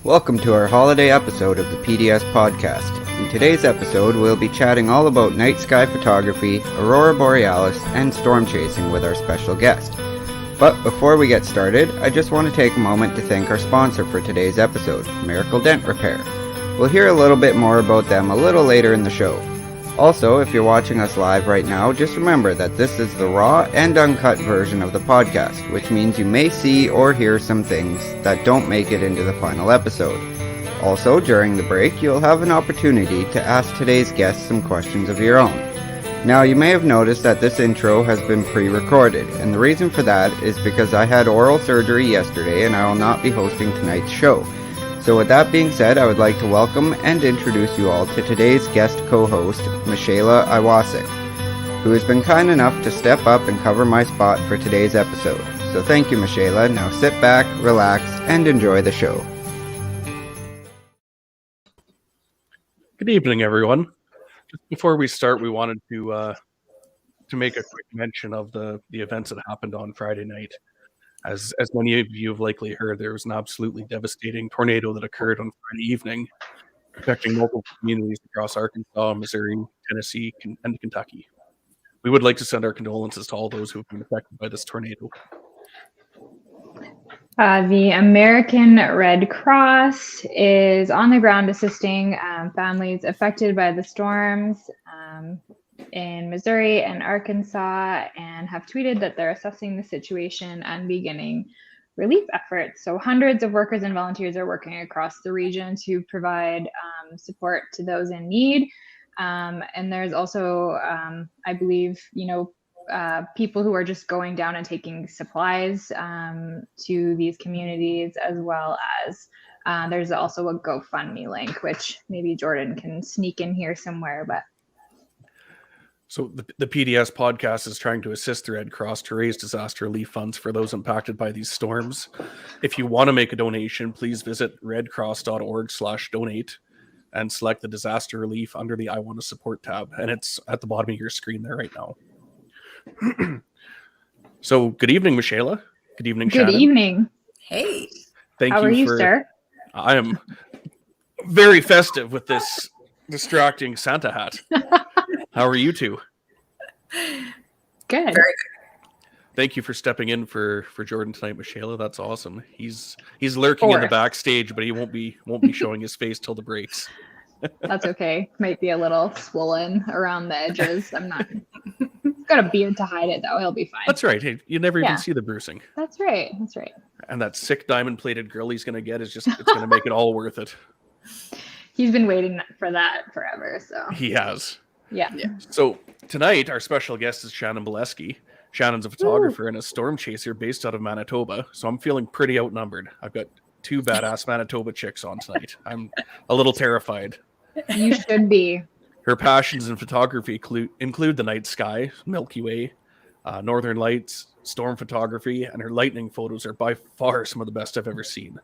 Welcome to our holiday episode of the PDS podcast. In today's episode, we'll be chatting all about night sky photography, aurora borealis, and storm chasing with our special guest. But before we get started, I just want to take a moment to thank our sponsor for today's episode, Miracle Dent Repair. We'll hear a little bit more about them a little later in the show. Also, if you're watching us live right now, just remember that this is the raw and uncut version of the podcast, which means you may see or hear some things that don't make it into the final episode. Also, during the break, you'll have an opportunity to ask today's guests some questions of your own. Now, you may have noticed that this intro has been pre-recorded, and the reason for that is because I had oral surgery yesterday and I will not be hosting tonight's show. So with that being said, I would like to welcome and introduce you all to today's guest co-host, Michaela Iwasek, who has been kind enough to step up and cover my spot for today's episode. So thank you, Michaela. Now sit back, relax, and enjoy the show. Good evening, everyone. Just before we start, we wanted to make a quick mention of the events that happened on Friday night. As many of you have likely heard, there was an absolutely devastating tornado that occurred on Friday evening, affecting multiple communities across Arkansas, Missouri, Tennessee, and Kentucky. We would like to send our condolences to all those who have been affected by this tornado. The American Red Cross is on the ground assisting families affected by the storms in Missouri and Arkansas, and have tweeted that they're assessing the situation and beginning relief efforts. So hundreds of workers and volunteers are working across the region to provide support to those in need. And there's also, I believe, people who are just going down and taking supplies to these communities, as well as there's also a GoFundMe link, which maybe Jordan can sneak in here somewhere. But so the PDS podcast is trying to assist the Red Cross to raise disaster relief funds for those impacted by these storms. If you want to make a donation, please visit redcross.org/donate and select the disaster relief under the I Want to Support tab. And it's at the bottom of your screen there right now. So good evening, Michaela. Good evening, Shannon. Good evening. Hey. How are you, sir? I am very festive with this distracting Santa hat. How are you two? Good. Very good. Thank you for stepping in for Jordan tonight, Michaela. That's awesome. He's lurking in the backstage, but he won't be showing his face till the breaks. That's okay. Might be a little swollen around the edges. I'm not. He's got a beard to hide it, though. He'll be fine. That's right. Hey, you never even see the bruising. That's right. And that sick diamond-plated grill he's going to get it's going to make it all worth it. He's been waiting for that forever, so. He has. Yeah. So tonight, our special guest is Shannon Bileski. Shannon's a photographer and a storm chaser based out of Manitoba, so I'm feeling pretty outnumbered. I've got two badass Manitoba chicks on tonight. I'm a little terrified. You should be. Her passions in photography include the night sky, Milky Way, northern lights, storm photography, and her lightning photos are by far some of the best I've ever seen.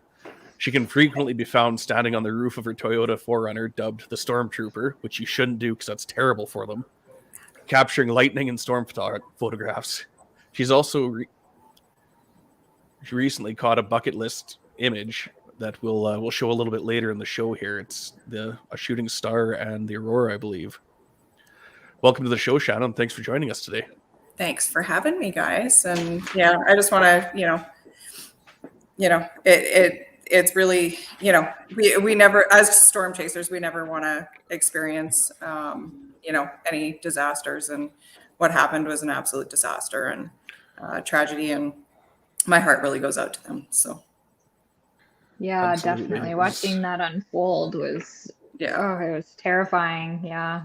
She can frequently be found standing on the roof of her Toyota 4Runner, dubbed the Stormtrooper, which you shouldn't do because that's terrible for them, capturing lightning and storm photographs. She's also she recently caught a bucket list image that we'll show a little bit later in the show here. It's a shooting star and the aurora, I believe. Welcome to the show, Shannon. Thanks for joining us today. Thanks for having me, guys. And yeah, I just want to, it's really, we never, as storm chasers, we never want to experience, any disasters. And what happened was an absolute disaster and tragedy. And my heart really goes out to them. So. Yeah, Absolutely. definitely. Watching that unfold was, it was terrifying. Yeah.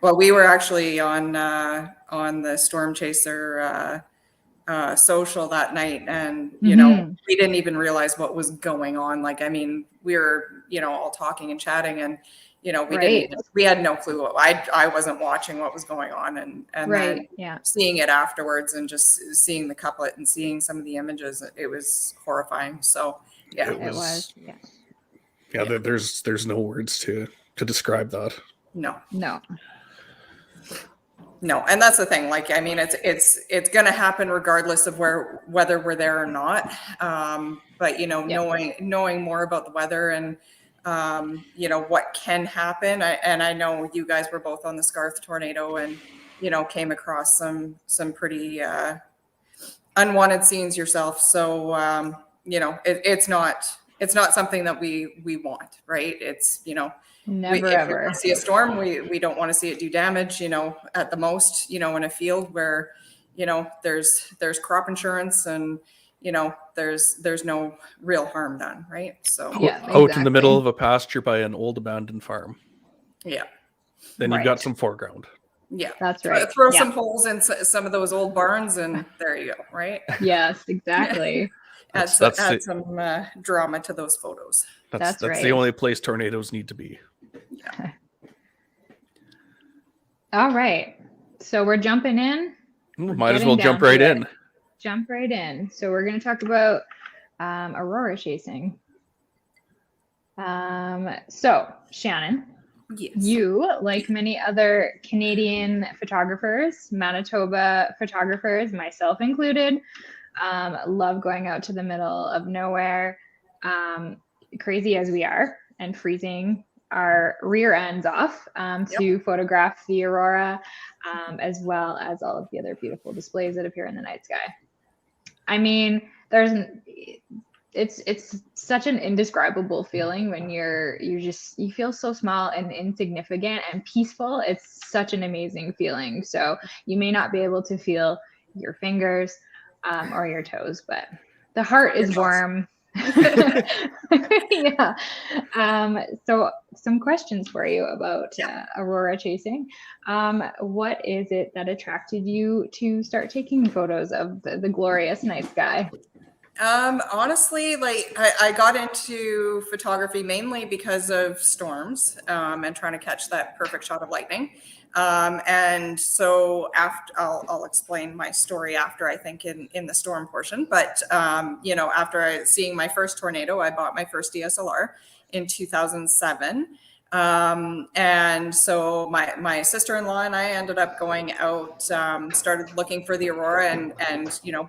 Well, we were actually on the Storm Chaser social that night, and we didn't even realize what was going on. Like, I mean, we were all talking and chatting, and we had no clue. I wasn't watching what was going on, and then seeing it afterwards, and just seeing the couplet and seeing some of the images, it was horrifying. So yeah, it was. Yeah, there's no words to describe that. No. No, and that's the thing. Like, I mean, it's going to happen regardless of whether we're there or not. But knowing more about the weather and what can happen. And I know you guys were both on the Scarth tornado, and came across some pretty unwanted scenes yourself. So it's not something that we want, right? It's Never if we ever want to see a storm, we don't want to see it do damage, at the most, in a field where, there's crop insurance and, there's no real harm done. Right. So out in the middle of a pasture by an old abandoned farm. Yeah. Then you've got some foreground. Yeah. That's right. Throw some holes in some of those old barns and there you go. Right. Yes, exactly. Add some drama to those photos. That's right. The only place tornadoes need to be. Yeah. All right. So we're jumping in. Might as well jump right in. Jump right in. So we're going to talk about aurora chasing. So Shannon, yes. You, like many other Canadian photographers, Manitoba photographers, myself included, love going out to the middle of nowhere, crazy as we are, and freezing our rear ends off to photograph the aurora, as well as all of the other beautiful displays that appear in the night sky. I mean, it's such an indescribable feeling when you feel so small and insignificant and peaceful. It's such an amazing feeling. So you may not be able to feel your fingers or your toes, but the heart is warm. Yeah. So some questions for you about aurora chasing. What is it that attracted you to start taking photos of the glorious night sky? Honestly, like I got into photography mainly because of storms and trying to catch that perfect shot of lightning. And so after I'll explain my story after, I think in the storm portion, but after seeing my first tornado, I bought my first DSLR in 2007. And so my sister-in-law and I ended up going out, started looking for the aurora and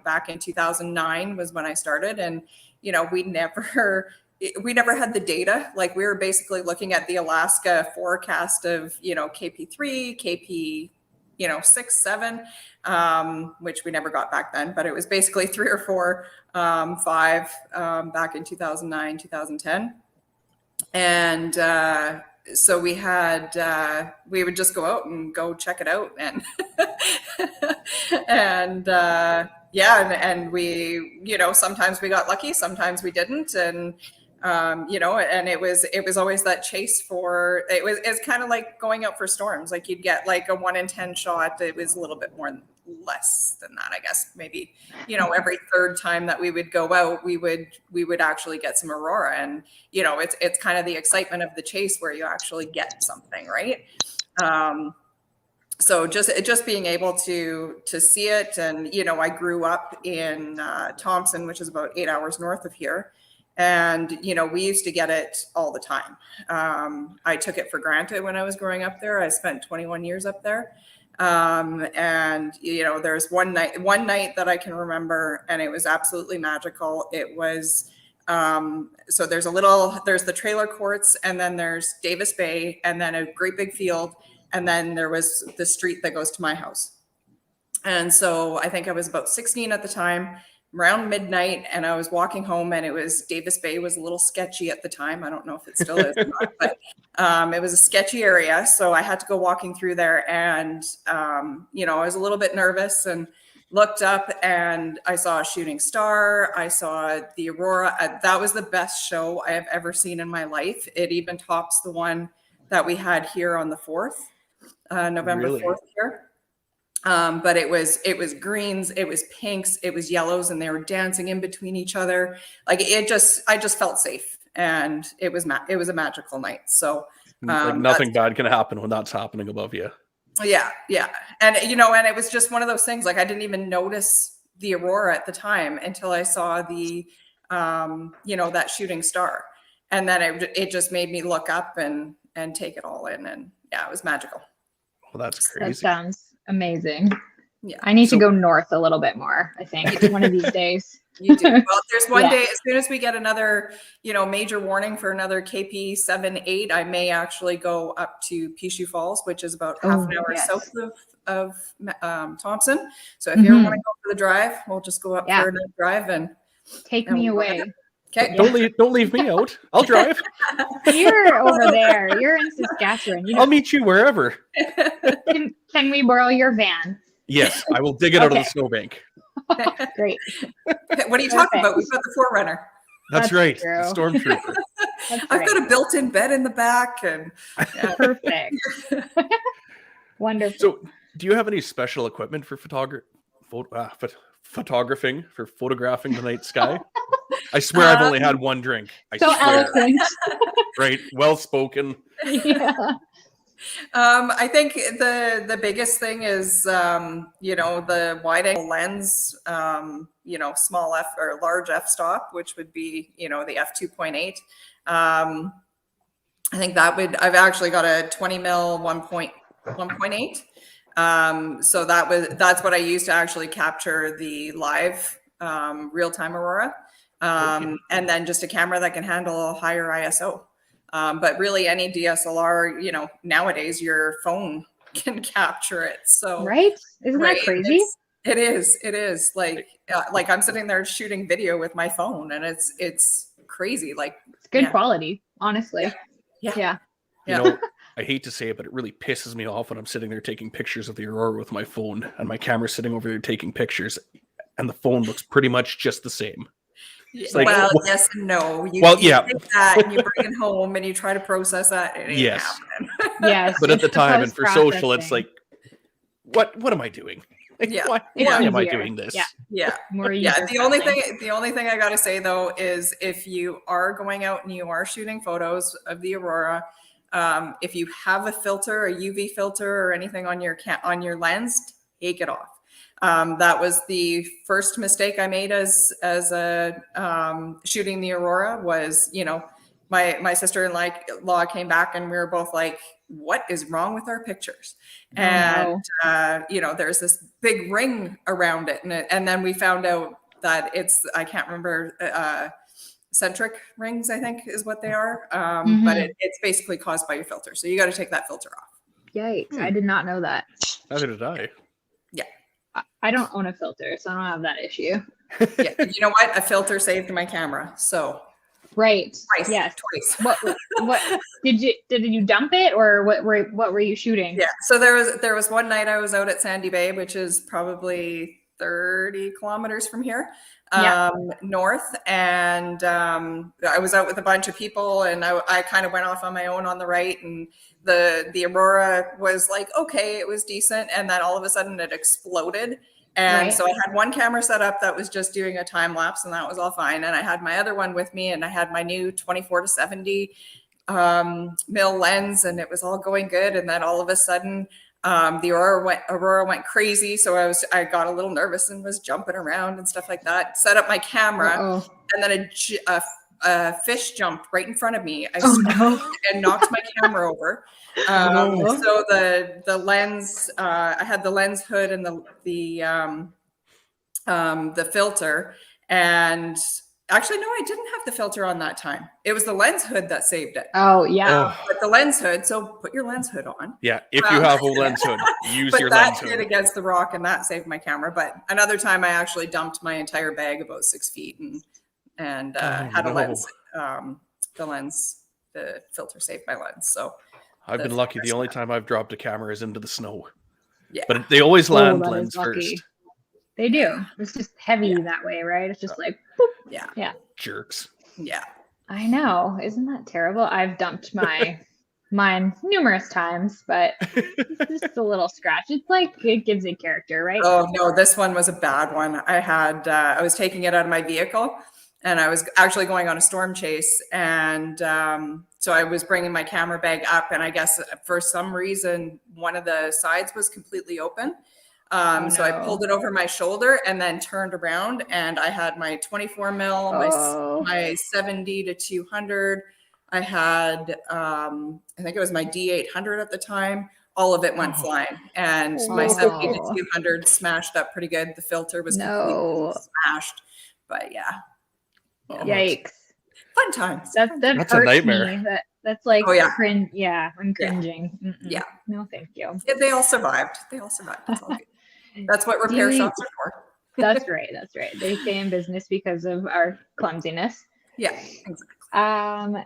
back in 2009 was when I started, and we never had the data. Like, we were basically looking at the Alaska forecast of, KP3, KP, 6, 7, which we never got back then, but it was basically 3 or 4, 5, back in 2009, 2010. And, so we would just go out and go check it out. And, and we, sometimes we got lucky, sometimes we didn't. And, and it was always that chase for, it's kind of like going out for storms. Like, you'd get like a 1 in 10 shot. It was a little bit less than that, I guess. Maybe, every third time that we would go out, we would actually get some aurora. And, it's kind of the excitement of the chase where you actually get something, right? So just being able to see it. And, I grew up in Thompson, which is about 8 hours north of here. And, we used to get it all the time. I took it for granted when I was growing up there. I spent 21 years up there. And, there's one night that I can remember, and it was absolutely magical. It was, so there's the trailer courts, and then there's Davis Bay, and then a great big field. And then there was the street that goes to my house. And so I think I was about 16 at the time, around midnight, and I was walking home, and it was Davis Bay was a little sketchy at the time. I don't know if it still is or not, but it was a sketchy area. So I had to go walking through there, and I was a little bit nervous and looked up, and I saw a shooting star. I saw the aurora. That was the best show I have ever seen in my life. It even tops the one that we had here on the 4th, November 4th here. But it was greens, it was pinks, it was yellows, and they were dancing in between each other. Like, I just felt safe, and it was a magical night. So nothing bad can happen when that's happening above you. Yeah. And, and it was just one of those things, like, I didn't even notice the aurora at the time until I saw the, that shooting star. And then it just made me look up and take it all in. And yeah, it was magical. Well, that's crazy. That sounds Amazing. Yeah. I need to go north a little bit more, I think, one of these days. You do. Well, there's one day, as soon as we get another, major warning for another KP 7-8, I may actually go up to Pichu Falls, which is about half an hour south of Thompson. So if you ever want to go for the drive, we'll just go up for another drive and take me away. Okay. Don't leave me out. I'll drive. You're over there. You're in Saskatchewan. I'll meet you wherever. Can we borrow your van? Yes, I will dig it out of the snowbank. Great. What are you talking about? We've got the Forerunner. That's right. The Stormtrooper. I've got a built-in bed in the back. And perfect. Wonderful. So, do you have any special equipment for photographing, for photographing the night sky? I swear I've only had one drink. I swear. Eloquent. Right. Well spoken. Yeah. I think the biggest thing is, the wide angle lens, small f or large f-stop, which would be, the f2.8. I think I've actually got a 20 mil 1.8. So that's what I use to actually capture the live real-time aurora. And then just a camera that can handle a higher ISO. But really any DSLR, nowadays your phone can capture it. So right? Isn't that crazy? It is like I'm sitting there shooting video with my phone and it's crazy. Like it's good quality, honestly. Yeah. I hate to say it, but it really pisses me off when I'm sitting there taking pictures of the aurora with my phone and my camera's sitting over there taking pictures and the phone looks pretty much just the same. Like, yes and no. You take that and you bring it home and you try to process that. And it ain't happening. Yes. But at the time and for social, it's like, what am I doing? Like, why am I doing this? Yeah. The only thing I got to say though is if you are going out and you are shooting photos of the aurora, if you have a filter, a UV filter or anything on your lens, take it off. That was the first mistake I made as a shooting the aurora was, my sister-in-law came back and we were both like, what is wrong with our pictures? And, there's this big ring around it. And then we found out that I can't remember, centric rings, I think is what they are. But it's basically caused by your filter. So you got to take that filter off. Yikes. I did not know that. Neither did I. Yeah. I don't own a filter, so I don't have that issue. Yeah, you know what? A filter saved my camera. So right. Twice. Yes. Twice. What did you dump it or what were you shooting? Yeah. So there was one night I was out at Sandy Bay, which is probably 30 kilometers from here, north, and I was out with a bunch of people, and I kind of went off on my own on the right, and the aurora was like, okay, it was decent, and then all of a sudden it exploded. And so I had one camera set up that was just doing a time lapse, and that was all fine. And I had my other one with me, and I had my new 24-70 mil lens, and it was all going good. And then all of a sudden, the aurora went crazy. So I got a little nervous and was jumping around and stuff like that. Set up my camera, and then a fish jumped right in front of me. And knocked my camera over. So the lens, I had the lens hood and the filter, and actually no, I didn't have the filter on that time. It was the lens hood that saved it. But the lens hood, so put your lens hood on. Yeah, if you have a lens hood, use your lens hood. That hit against the rock, and that saved my camera. But another time, I actually dumped my entire bag about 6 feet and had a lens. The filter saved my lens. So I've been lucky. The only time I've dropped a camera is into the snow. Yeah, but they always land lens first. They do. It's just heavy that way, right? It's just like, boop. Yeah. Jerks. Yeah. I know. Isn't that terrible? I've dumped mine numerous times, but it's just a little scratch. It's like it gives it character, right? Oh no, this one was a bad one. I was taking it out of my vehicle, and I was actually going on a storm chase, and so I was bringing my camera bag up, and I guess for some reason one of the sides was completely open. So I pulled it over my shoulder and then turned around, and I had my 24 mil, my 70-200. I had, I think it was my D800 at the time, all of it went flying. And my Oh. 7200 smashed up pretty good. The filter was completely smashed. But yeah. Oh, Yikes. Fun times. That That's a hurts nightmare. me. That's like cringe. I'm cringing. Yeah. No, thank you. Yeah, they all survived. It's all good. That's what repair shops are for. That's right. They stay in business because of our clumsiness. Yeah, exactly.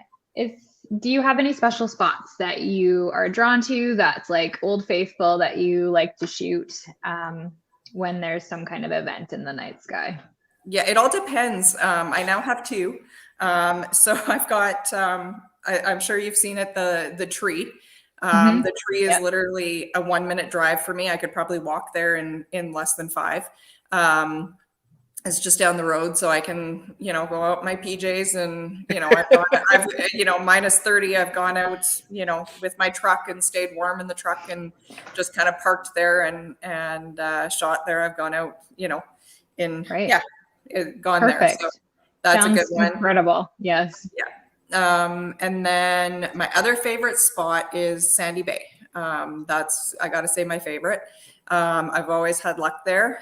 Do you have any special spots that you are drawn to that's like Old Faithful that you like to shoot when there's some kind of event in the night sky? Yeah, it all depends. I now have two. So I've got, I'm sure you've seen it, the tree. The tree is literally a 1 minute drive for me. I could probably walk there in less than 5. It's just down the road, so I can, go out in my PJs and, I've minus 30. I've gone out, with my truck and stayed warm in the truck and just kind of parked there and shot there. I've gone out, gone Perfect. there. So that's Sounds a good one. Incredible. Yes. Yeah. And then my other favorite spot is Sandy Bay. That's, I got to say, my favorite. I've always had luck there.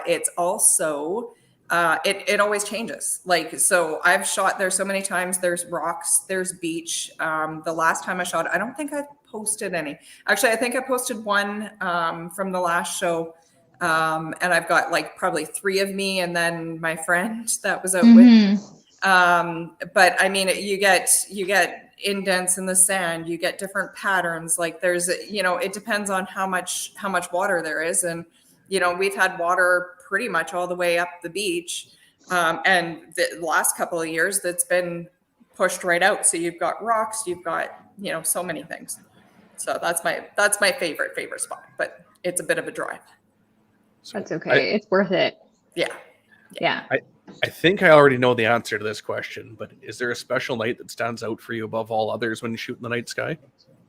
It's also, it always changes. Like, so I've shot there so many times. There's rocks, there's beach. The last time I shot, I don't think I posted any. Actually, I think I posted one, from the last show. And I've got like probably 3 of me and then my friend that was out with me. But I mean, you get indents in the sand, you get different patterns. Like there's, it depends on how much water there is. And, we've had water pretty much all the way up the beach. And the last couple of years that's been pushed right out. So you've got rocks, you've got, so many things. So that's my favorite spot, but it's a bit of a drive. That's okay. It's worth it. Yeah. I think I already know the answer to this question, but is there a special night that stands out for you above all others when you shoot in the night sky?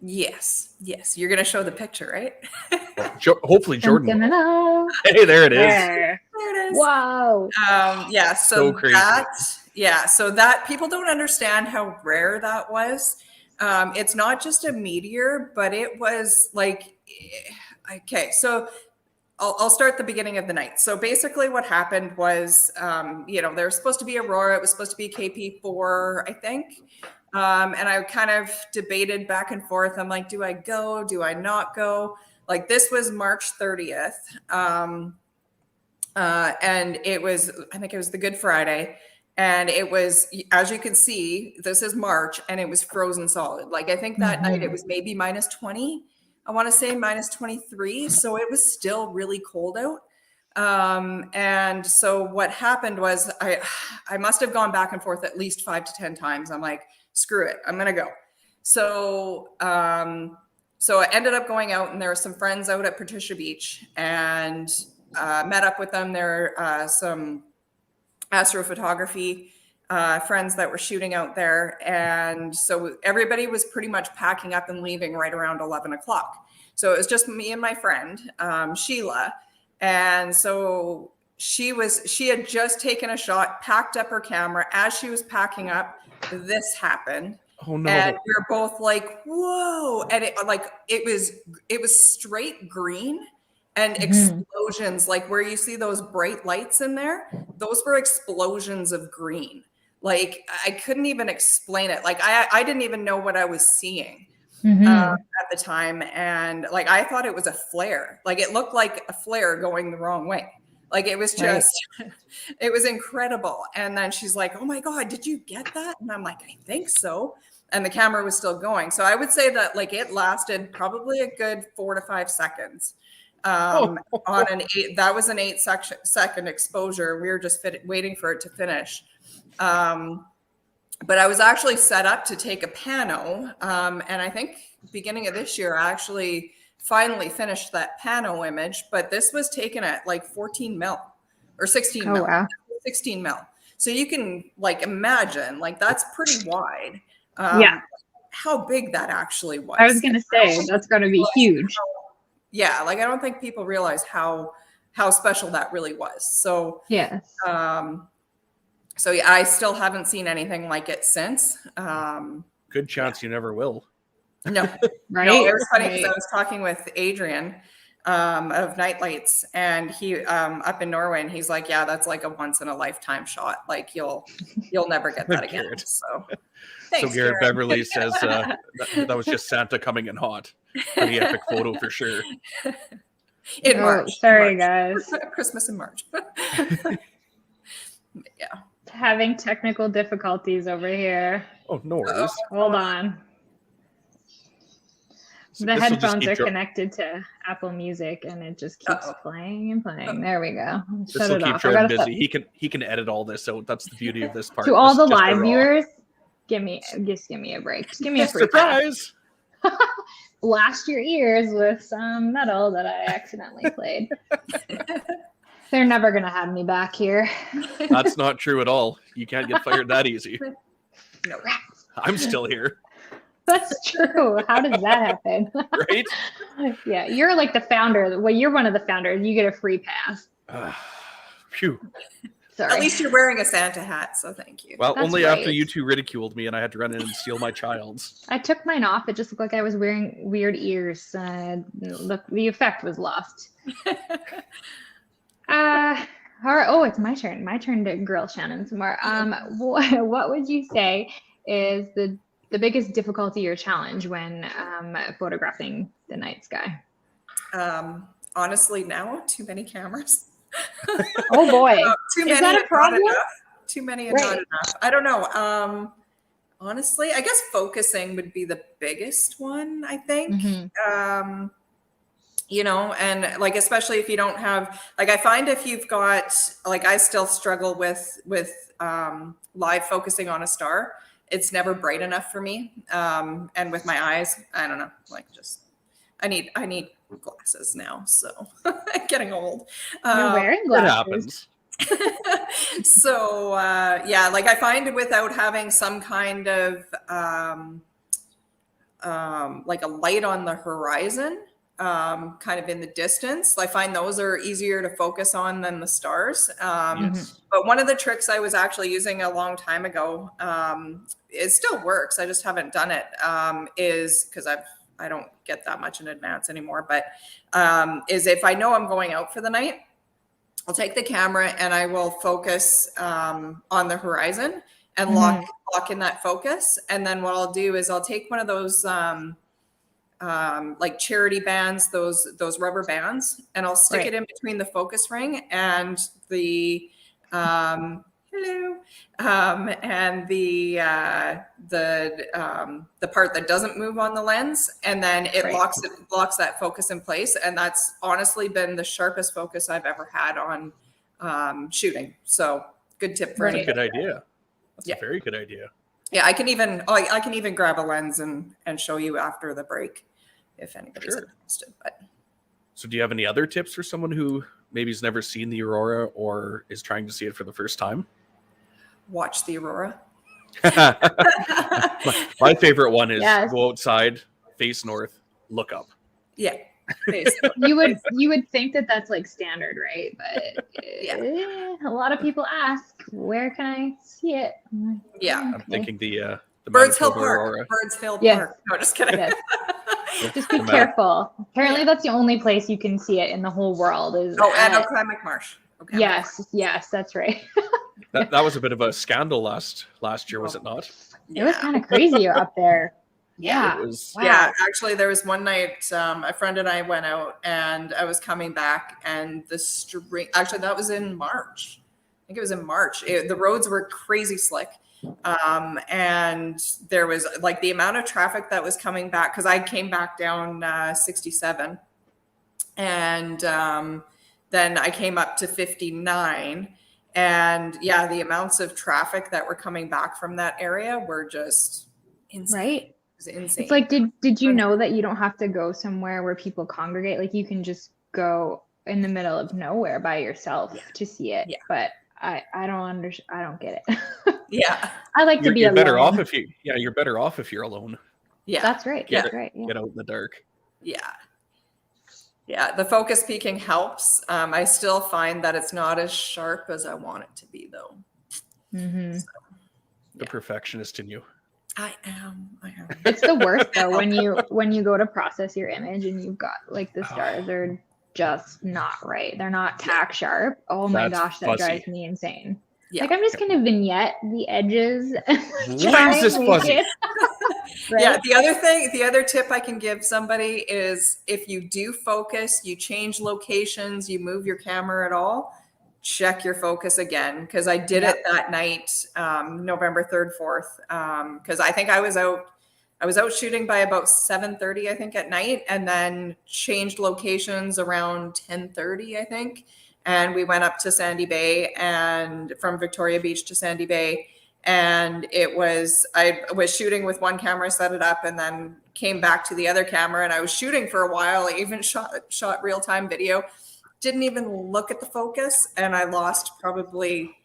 Yes. You're going to show the picture, right? Well, hopefully Jordan. Hey, there it is. There it is. Wow. So crazy. So that people don't understand how rare that was. It's not just a meteor, but it was like, okay, so I'll start the beginning of the night. So basically what happened was, there was supposed to be Aurora. It was supposed to be KP4, I think. And I kind of debated back and forth. I'm like, do I go? Do I not go? Like this was March 30th. And it was, I think it was the Good Friday. And it was, as you can see, this is March and it was frozen solid. Like I think that night it was maybe minus 20. I want to say minus 23. So it was still really cold out. And so what happened was I must have gone back and forth at least 5 to 10 times. I'm like, screw it, I'm going to go. So I ended up going out and there were some friends out at Patricia Beach and met up with them. There are some astrophotography friends that were shooting out there. And so everybody was pretty much packing up and leaving right around 11 o'clock. So it was just me and my friend, Sheila. And so she had just taken a shot, packed up her camera. As she was packing up, this happened. Oh no. And we were both like, whoa. And it was straight green and explosions, like where you see those bright lights in there, those were explosions of green. Like I couldn't even explain it. Like I didn't even know what I was seeing at the time. And like, I thought it was a flare. Like it looked like a flare going the wrong way. Like it was just, it was incredible. And then she's like, oh my God, did you get that? And I'm like, I think so. And the camera was still going. So I would say that like it lasted probably a good 4 to 5 seconds. On that was an 8-second exposure. We were just waiting for it to finish. But I was actually set up to take a pano. And I think beginning of this year, I actually finally finished that pano image, but this was taken at like 14 mil or 16 mil. Wow. 16 mil. So you can like imagine, like that's pretty wide. How big that actually was. I was going to say, that's going to be huge. Yeah. Like, I don't think people realize how special that really was. So, yes. So yeah, I still haven't seen anything like it since. Good chance you never will. No, right? no, it was funny because Right. I was talking with Adrian of Nightlights, and he up in Norway, and he's like, "Yeah, that's like a once in a lifetime shot. Like you'll never get that again." Garrett. So, So thanks, Garrett Garrett. Beverly says that was just Santa coming in hot. Pretty epic photo for sure. In Oh, March. sorry, in March. guys. Christmas in March. Yeah. Having technical difficulties over here. Oh, no worries. Hold on. So The this will just headphones keep are dro- connected to Apple Music, and it just keeps playing and playing. There we go. This Shut will it keep off. I Jordan gotta busy. He can edit all this out. That's the beauty of this part. to all This the is just a live raw. viewers, give me a break. Just give me a free pass. Surprise! Blast your ears with some metal that I accidentally played. They're never gonna have me back here. That's not true at all. You can't get fired that easy. No. I'm still here, That's true. How does that happen? right? Yeah, you're like the founder. Well, you're one of the founders. You get a free pass. Phew. Sorry. At least you're wearing a Santa hat, so thank you. Well, That's only after right. you two ridiculed me and I had to run in and steal my child's. I took mine off. It just looked like I was wearing weird ears. The effect was lost. All right. Oh, it's my turn. My turn to grill Shannon some more. What would you say is the biggest difficulty or challenge when photographing the night sky? Honestly, now too many cameras. Oh boy, Too is many that a and not problem? enough. Too many and Right. not enough. I don't know. Honestly, I guess focusing would be the biggest one, I think. Mhm. You know, and like especially if you don't have, like, I find if you've got, like, I still struggle with live focusing on a star. It's never bright enough for me. And with my eyes, I don't know, like, just I need glasses now, so I'm getting old. You're wearing It glasses. happens. So yeah, like I find without having some kind of like a light on the horizon, kind of in the distance, I find those are easier to focus on than the stars. Yes. But one of the tricks I was actually using a long time ago, it still works, I just haven't done it, is because I don't get that much in advance anymore, but is if I know I'm going out for the night, I'll take the camera and I will focus on the horizon and lock in that focus. And then what I'll do is I'll take one of those like charity bands, those rubber bands, and I'll stick it in between the focus ring and the and the part that doesn't move on the lens, and then it blocks that focus in place. And that's honestly been the sharpest focus I've ever had on shooting. So good tip for That's a good idea. That's Yeah. a very good idea. Yeah, I can even grab a lens and show you after the break if anybody's interested. But So do you have any other tips for someone who maybe has never seen the aurora or is trying to see it for the first time? watch the aurora. My favorite one is Yes. go outside, face north, look up. Yeah. Basically. You would think that that's like standard, right? But a lot of people ask, where can I see it? I'm like, Yeah. I'm thinking the Birds Hill Manitoba Park. aurora. Birds Hill Yes. Park. No, just kidding. Yes. Just be The careful. Apparently, that's the only place you can see it in the whole world. Is Oh, and at- Okemwick Marsh. Okemwick yes, that's right. That was a bit of a scandal last year, was it not? It was kind of crazy up there. Yeah. It was. Wow. Yeah, actually, there was one night a friend and I went out, and I was coming back, and the string. Actually, that was in March. I think it was in March. The roads were crazy slick, and there was like the amount of traffic that was coming back because I came back down 67, and then I came up to 59. And yeah, the amounts of traffic that were coming back from that area were just insane. Right. It was insane. It's like, did you know that you don't have to go somewhere where people congregate? Like you can just go in the middle of nowhere by yourself to see it. Yeah. But I don't I don't get it. Yeah. I like to be You're alone. better off if you're better off if you're alone. Yeah. That's right. Get That's right. Yeah. Get out in the dark. Yeah. Yeah. The focus peaking helps. I still find that it's not as sharp as I want it to be, though. Mm-hmm. The perfectionist in you. I am. It's the worst though when you go to process your image and you've got like the stars are just not right. They're not tack sharp. Oh my That's gosh, that fuzzy. drives me insane. Yeah. Like I'm just gonna vignette the edges and Why is this fuzzy? Right? Yeah, the other tip I can give somebody is if you do focus, you change locations, you move your camera at all, check your focus again. Because I did it that night, November 3rd, 4th. Because I think I was out shooting by about 7:30, I think, at night, and then changed locations around 10:30, I think. And we went up to Sandy Bay, and from Victoria Beach to Sandy Bay. And I was shooting with one camera, set it up, and then came back to the other camera. And I was shooting for a while. I even shot real-time video. Didn't even look at the focus, and I lost probably,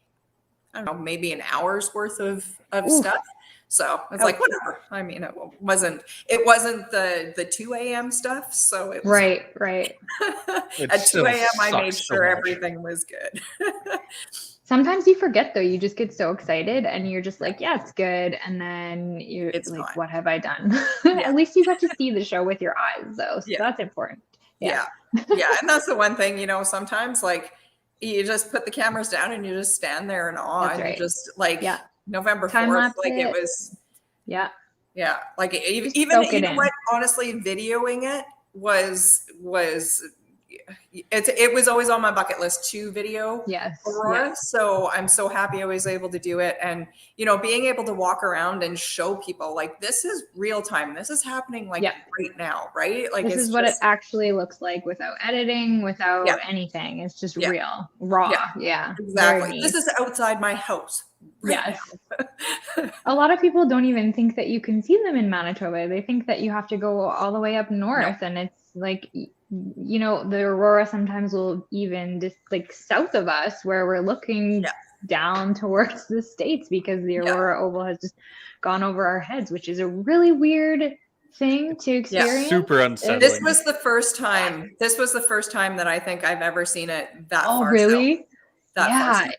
I don't know, maybe an hour's worth of stuff. So it's like, whatever. I mean, it wasn't the 2 a.m. stuff. So it was right. At 2 a.m. I made sure everything was good. Sometimes you forget though. You just get so excited and you're just like, yeah, it's good. And then it's like, fine. what have I done? Yeah. At least you got to see the show with your eyes though. So that's important. Yeah. And that's the one thing, sometimes like you just put the cameras down and you just stand there in awe. That's and right. you just like November Time 4th, lapse like it. it was. Yeah. Yeah. Like even soak you it know in. what, honestly, videoing it was it was always on my bucket list to video Aurora. Yes. So I'm so happy I was able to do it. And, being able to walk around and show people like, this is real time. This is happening right now. Right. Like this is what it actually looks like without editing, without anything. It's just real, raw. Yeah. Exactly. This is outside my house. Yes. A lot of people don't even think that you can see them in Manitoba. They think that you have to go all the way up north, and it's like, the aurora sometimes will even just like south of us where we're looking down towards the States because the aurora oval has just gone over our heads, which is a really weird thing to experience. Super unsettling. This was the first time that I think I've ever seen it that far. Oh, really? Far south.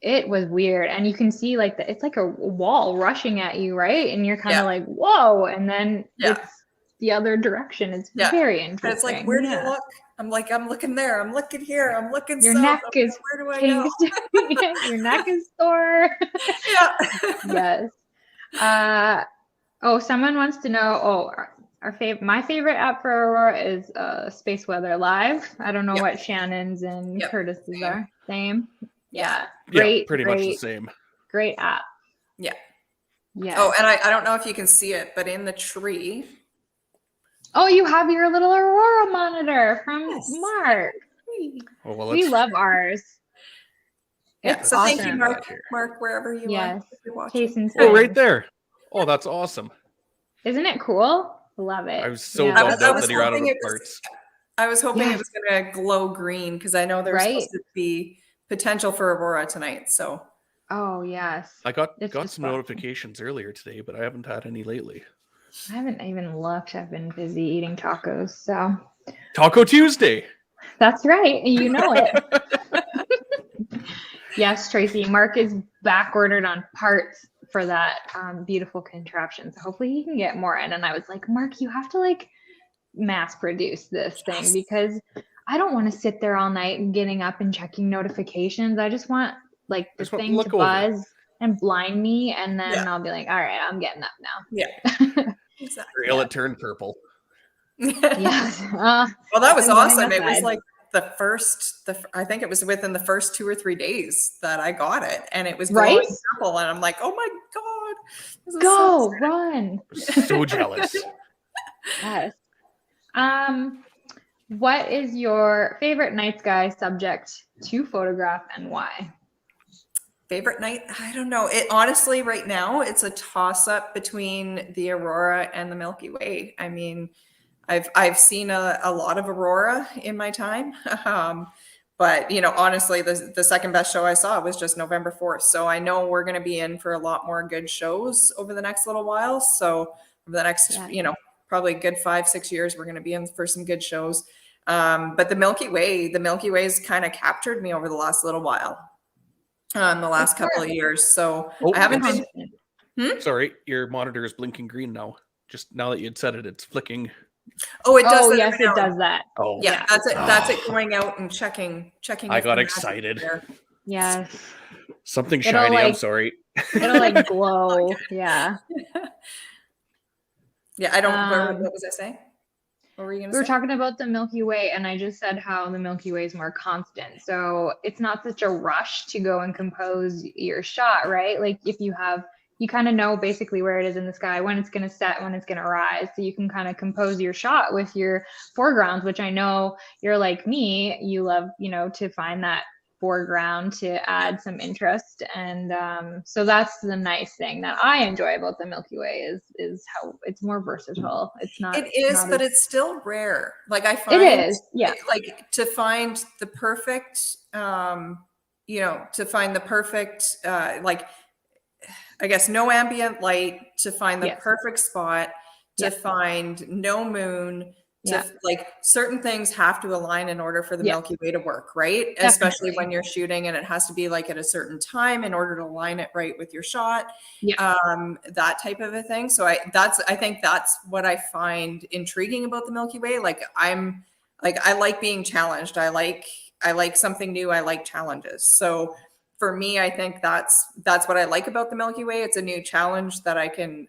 It was weird. And you can see like it's like a wall rushing at you, right? And you're kind of like, whoa. And then it's the other direction. It's very interesting. It's like, where do you look? I'm like, I'm looking there. I'm looking here. I'm looking Your south. neck is where do I go? Your neck is sore. Yes. Someone wants to know, my favorite app for Aurora is Space Weather Live. I don't know what Shannon's and Curtis's are. Same. Yeah. Great. Pretty much the same. Great app. Yeah. Yeah. Oh, and I don't know if you can see it, but in the tree. Oh, you have your little Aurora monitor from Mark. Well, we love ours. It's awesome. Thank you, Mark, wherever you are. Oh, right there. Oh, that's awesome. Isn't it cool? Love it. I was so bummed out that you're out of the parts. I was hoping it was going to glow green because I know there's supposed to be potential for Aurora tonight. So. Oh, yes. I got some notifications earlier today, but I haven't had any lately. I haven't even looked. I've been busy eating tacos. So. Taco Tuesday. That's right. You know it. Yes, Tracy. Mark is back ordered on parts for that beautiful contraption. So hopefully he can get more in. And I was like, Mark, you have to like mass produce this thing because I don't want to sit there all night getting up and checking notifications. I just want like the thing to buzz and blind me. And then I'll be like, all right, I'm getting up now. Yeah. Exactly. It turned purple. Yes. Well, that was awesome. It was like I think it was within the first 2 or 3 days that I got it, and it was glowing purple, and I'm like, oh my god, go run! So jealous. Yes. What is your favorite night sky subject to photograph and why? Favorite night? I don't know. It honestly, right now, it's a toss-up between the aurora and the Milky Way. I mean, I've seen a lot of aurora in my time, but honestly, the second best show I saw was just November 4th. So I know we're going to be in for a lot more good shows over the next little while. So over the next, probably a good 5-6 years, we're going to be in for some good shows. But the Milky Way's kind of captured me over the last little while, the last couple of years. So I haven't been. Sorry, your monitor is blinking green now. Just now that you had said it, it's flicking. Oh, it does. Oh, that yes, every it now and- does that. Oh, Yeah, that's it. That's it going out and checking. I if got the magic is excited. there. Yes. Something It'll, shiny. I'm like- sorry. It'll like glow. Yeah. Yeah, I don't. Um, What was I saying? What were you going We were to say? talking about the Milky Way, and I just said how the Milky Way is more constant. So it's not such a rush to go and compose your shot, right? Like if you kind of know basically where it is in the sky, when it's going to set, when it's going to rise. So you can kind of compose your shot with your foregrounds, which I know you're like me. You love, to find that foreground to add some interest. And so that's the nice thing that I enjoy about the Milky Way is how it's more versatile. It's not. It is, not but as- it's still rare. Like I find It is, yeah. like to find the perfect, to find the perfect, like I guess no ambient light, to find the Yes. perfect spot, to Yeah. find no moon, to Yeah. like certain things have to align in order for the Yeah. Milky Way to work, right? Especially when you're shooting and it has to be like at a certain time in order to line it right with your shot. Yeah. That type of a thing. So I think that's what I find intriguing about the Milky Way. Like I like being challenged. I like something new. I like challenges. So for me, I think that's what I like about the Milky Way. It's a new challenge that I can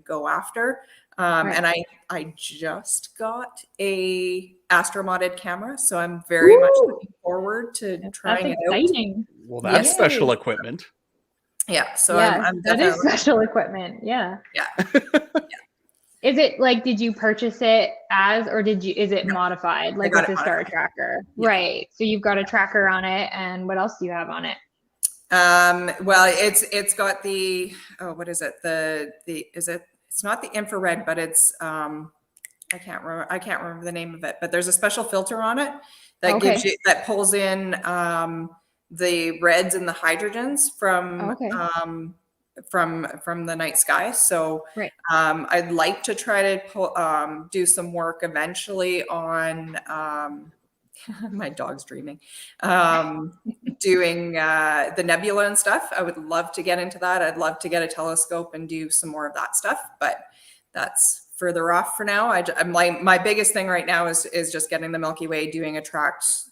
go after. Right. And I just got a astromodded camera, so I'm very much Woo! looking forward to trying That's it out. exciting. Well, that's Yay. special equipment. Yeah, so Yes, I'm that is definitely special equipment. Yeah. yeah. Is it like, did you purchase it or is it No, modified? Like got with it a star modified. tracker? Yeah. Right. So you've got a tracker on it, and what else do you have on it? Well, it's got the what is it? It's not the infrared, but it's I can't remember the name of it, but there's a special filter on it that Okay. that pulls in the reds and the hydrogens from Okay. from the night sky. So Right. I'd like to try to do some work eventually on my dog's dreaming, doing the nebula and stuff. I would love to get into that. I'd love to get a telescope and do some more of that stuff, but that's further off for now. My biggest thing right now is just getting the Milky Way, doing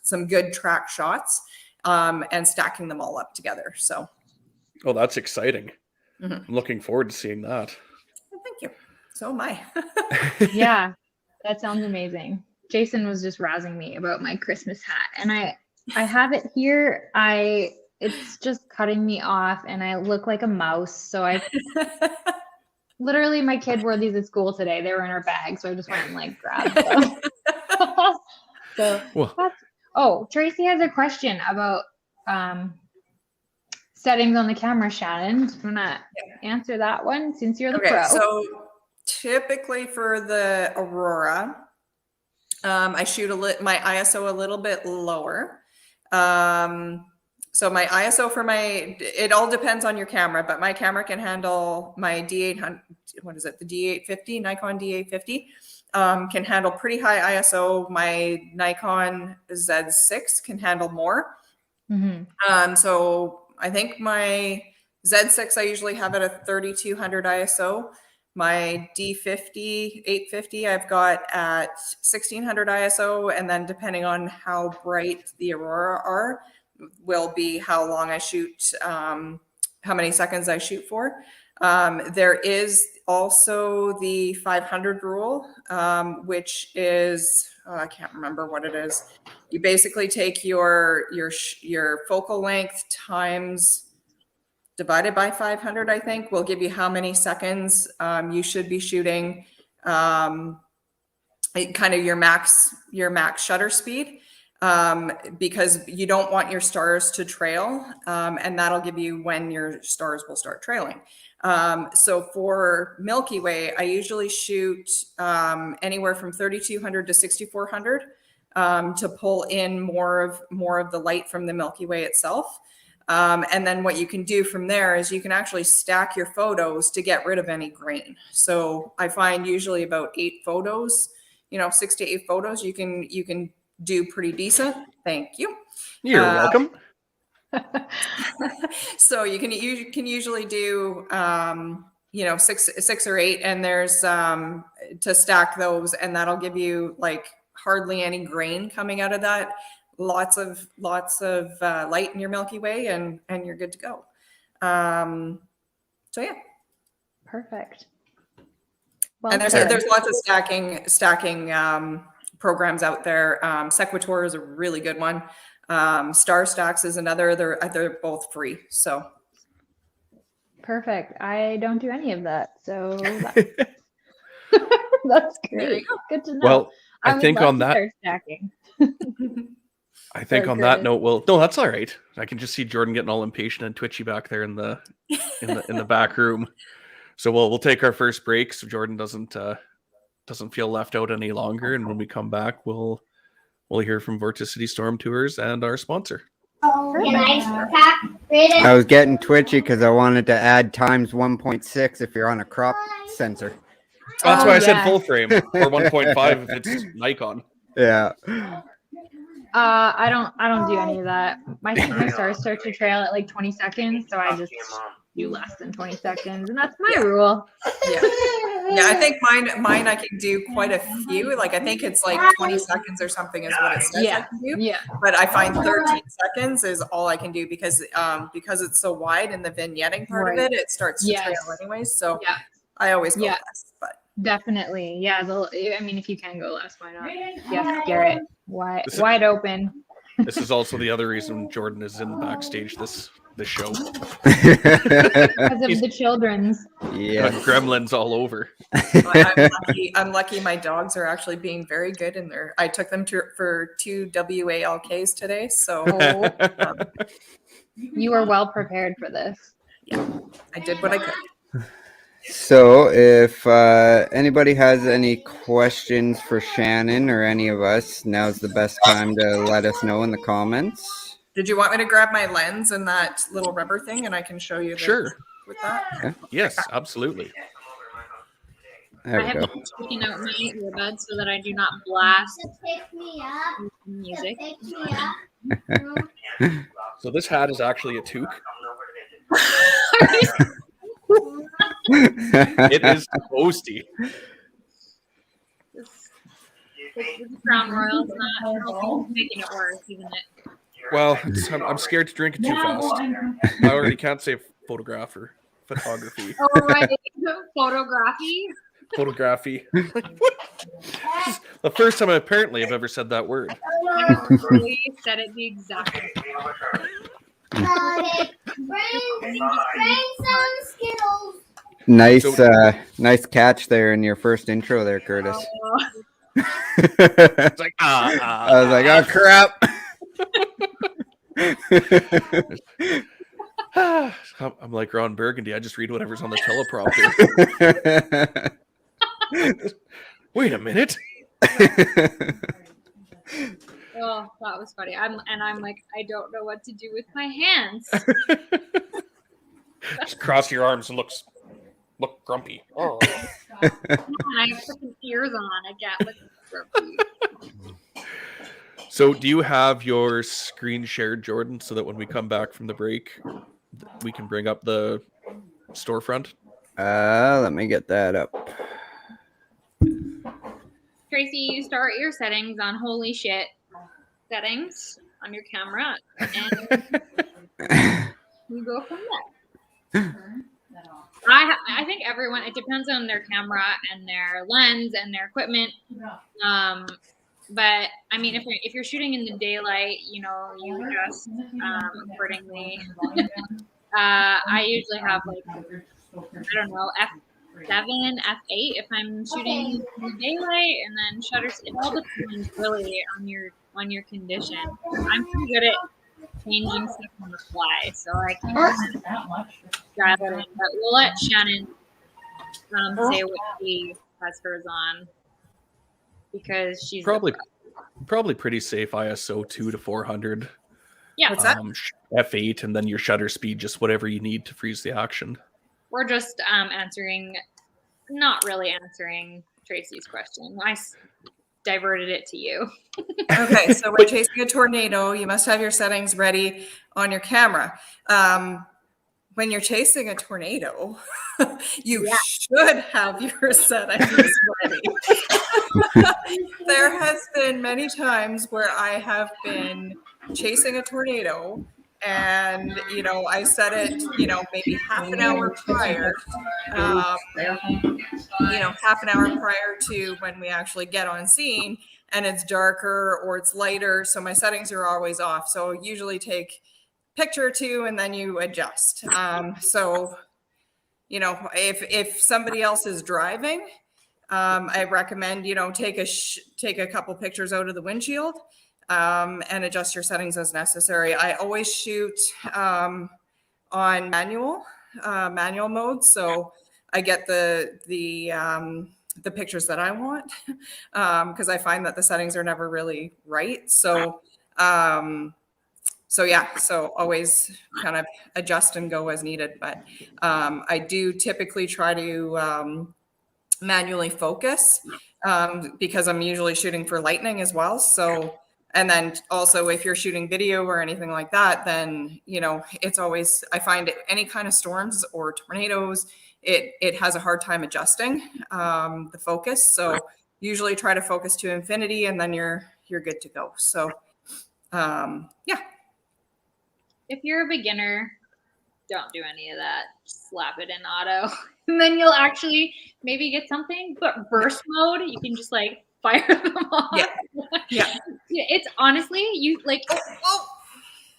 some good track shots, and stacking them all up together. So, Oh, that's exciting. Mhm. I'm looking forward to seeing that. Well, thank you. So am I. Yeah, that sounds amazing. Jason was just razzing me about my Christmas hat, and I have it here. It's just cutting me off, and I look like a mouse. So literally, my kid wore these at school today. They were in her bag, so I just went and like grabbed them. Well, Tracy has a question about settings on the camera. Shannon, do you want to answer that one since you're the Okay, pro? so typically for the Aurora, I shoot my ISO a little bit lower. So my ISO it all depends on your camera, but my camera can handle my D800, the D850, Nikon D850, can handle pretty high ISO. My Nikon Z6 can handle more. Mm-hmm. So I think my Z6, I usually have it at 3200 ISO. My D50, 850, I've got at 1600 ISO. And then depending on how bright the Aurora are, will be how long I shoot, how many seconds I shoot for. There is also the 500 rule, which is, I can't remember what it is. You basically take your focal length times divided by 500, I think, will give you how many seconds you should be shooting, kind of your max shutter speed, because you don't want your stars to trail, and that'll give you when your stars will start trailing. So for Milky Way, I usually shoot anywhere from 3200 to 6400 to pull in more of the light from the Milky Way itself. And then what you can do from there is you can actually stack your photos to get rid of any grain. So I find usually about 8 photos, 6 to 8 photos, you can do pretty decent. Thank you. you're welcome. So you can usually do six or eight, and there's to stack those, and that'll give you like hardly any grain coming out of that. Lots of light in your Milky Way, and you're good to go. So yeah. Perfect. Well, And there's lots of stacking programs out there. Sequitur is a really good one. Star Stacks is another. They're both free. So perfect. I don't do any of that, so that's great. Good to know. Well, I think on that stacking. I think on that note, no, that's all right. I can just see Jordan getting all impatient and twitchy back there in the back room. So we'll take our first break so Jordan doesn't feel left out any longer. And when we come back, we'll hear from Vorticity Storm Tours and our sponsor. I was getting twitchy because I wanted to add times 1.6 if you're on a crop sensor. That's why I said full frame, or 1.5 if it's Nikon. Yeah. I don't do any of that. My stars start to trail at like 20 seconds, so I just do less than 20 seconds, and that's my rule. Yeah, I think mine I can do quite a few. Like I think it's like 20 seconds or something is what it says I can do. Yeah. But I find 13 seconds is all I can do because it's so wide in the vignetting part of it, it starts to trail anyways. So I always go less, but definitely. Yeah, I mean, if you can go less, why not? Yes, Garrett. Wide open. This is also the other reason Jordan is in the backstage this show. Because of the children's. Yeah. Gremlins all over. I'm lucky my dogs are actually being very good in there. I took them for 2 WALKs today. So you were well prepared for this. Yeah, I did what I could. So if anybody has any questions for Shannon or any of us, now's the best time to let us know in the comments. Did you want me to grab my lens and that little rubber thing and I can show you with that? Okay. Yes, absolutely. There we I have go. been taking out my earbuds so that I do not blast music. So this hat is actually a toque. It is toasty. This Crown Royal is not helping, making it worse, isn't it? Well, I'm scared to drink it too fast. I already can't say photography. Oh, right. Photography. The first time apparently I've ever said that word. I really said it the exact same. Nice catch there in your first intro there, Curtis. It's like I was like, oh crap. I'm like Ron Burgundy. I just read whatever's on the teleprompter. Wait a minute. Oh, that was funny. I'm like, I don't know what to do with my hands. Just cross your arms and look grumpy. Oh. I have freaking ears on. I can't look grumpy. So do you have your screen shared, Jordan, so that when we come back from the break, we can bring up the storefront? Let me get that up. Tracy, you start your settings on holy shit settings on your camera, and you go from there. I think everyone, it depends on their camera and their lens and their equipment. But I mean, if you're shooting in the daylight, you adjust accordingly. I usually have like, I don't know, F7, F8 if I'm shooting in the daylight, and then shutters. It all depends really on your condition. I'm pretty good at changing stuff on the fly, so I can dial it in. But we'll let Shannon say what she has hers on, because she's probably pretty safe ISO 2 to 400. Yeah. What's that? F8, and then your shutter speed, just whatever you need to freeze the action. We're just not really answering Tracy's question. I diverted it to you. Okay, so when chasing a tornado, you must have your settings ready on your camera. when you're chasing a tornado, you should have your settings ready. There has been many times where I have been chasing a tornado and, I set it, maybe half an hour prior, half an hour prior to when we actually get on scene, and it's darker or it's lighter. So my settings are always off. So usually take picture or two and then you adjust. So, if somebody else is driving, I recommend, take a couple pictures out of the windshield, and adjust your settings as necessary. I always shoot on manual mode, so I get the pictures that I want, because I find that the settings are never really right. So always kind of adjust and go as needed. But I do typically try to manually focus, because I'm usually shooting for lightning as well. So, and then also if you're shooting video or anything like that, then, it's always, I find any kind of storms or tornadoes, it has a hard time adjusting the focus. So usually try to focus to infinity and then you're good to go. So, yeah. If you're a beginner, don't do any of that. Just slap it in auto, and then you'll actually maybe get something. But burst mode, you can just like fire them off. Yeah. It's honestly, you like.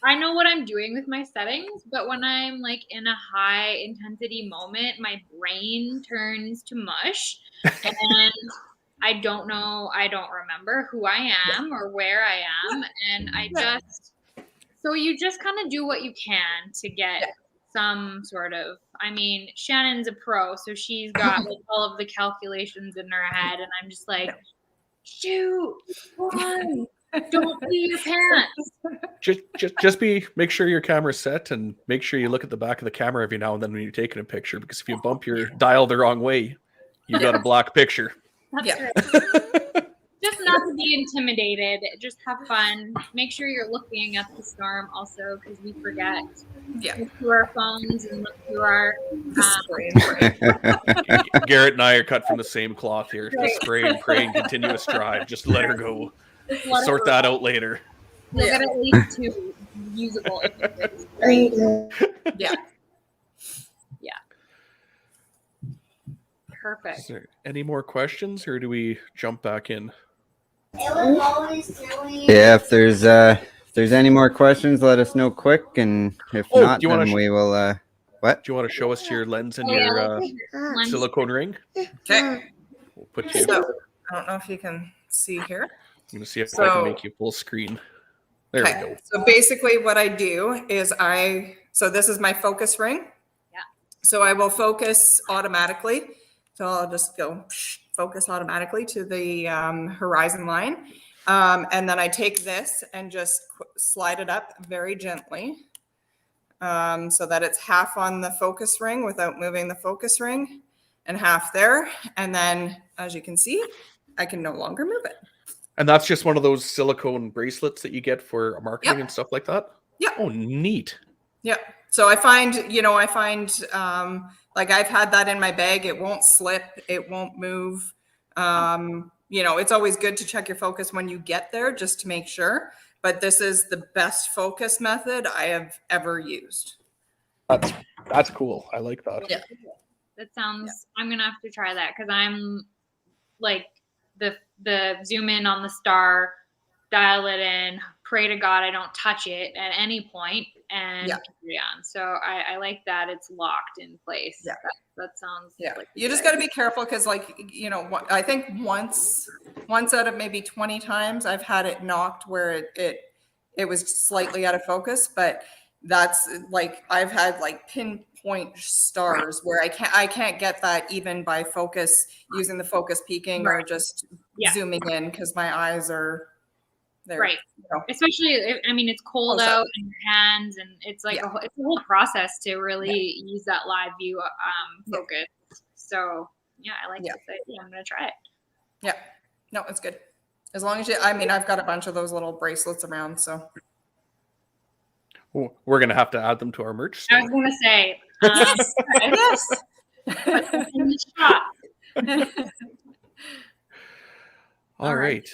I know what I'm doing with my settings, but when I'm like in a high intensity moment, my brain turns to mush, and I don't know. I don't remember who I am or where I am, and I just. So you just kind of do what you can to get some sort of, I mean, Shannon's a pro, so she's got like all of the calculations in her head, and I'm just like, shoot, one, don't pee your pants. Make sure your camera's set, and make sure you look at the back of the camera every now and then when you're taking a picture, because if you bump your dial the wrong way, you got a black picture. That's right. Just not to be intimidated. Just have fun. Make sure you're looking at the storm also, because we forget. Look through our phones and look through our Garrett and I are cut from the same cloth here. The spray and pray and continuous drive. Just let her go. Sort that out later. You'll get at least 2 usable images. Yeah. Perfect. Is there any more questions, or do we jump back in? Yeah, if there's any more questions, let us know quick, and if not, then we will. What? Do you want to show us your lens and your silicone ring? Okay. We'll put you. So, I don't know if you can see here. I'm gonna see if I can make you full screen. There we go. So basically, what I do is so this is my focus ring. Yeah. So I will focus automatically. So I'll just go focus automatically to the horizon line. And then I take this and just slide it up very gently, so that it's half on the focus ring without moving the focus ring, and half there. And then, as you can see, I can no longer move it. And that's just one of those silicone bracelets that you get for marketing and stuff like that? Yeah. Oh, neat. Yeah. So I find, like I've had that in my bag. It won't slip. It won't move. It's always good to check your focus when you get there just to make sure. But this is the best focus method I have ever used. That's cool. I like that. Yeah. That sounds, I'm going to have to try that, because I'm like the zoom in on the star, dial it in, pray to God I don't touch it at any point, and carry on. So I like that it's locked in place. Yeah. That sounds like you just got to be careful, because I think once out of maybe 20 times I've had it knocked where it was slightly out of focus, but that's like I've had like pinpoint stars where I can't get that even by focus using the focus peaking or just zooming in, because my eyes are there. Right. Especially, it's cold out in your hands, and it's like it's a whole process to really use that live view focus. So I like this idea. I'm gonna try it. Yeah. No, it's good. As long as I've got a bunch of those little bracelets around, so. We're gonna have to add them to our merch store. I was gonna say, Yes. In the shop. All right.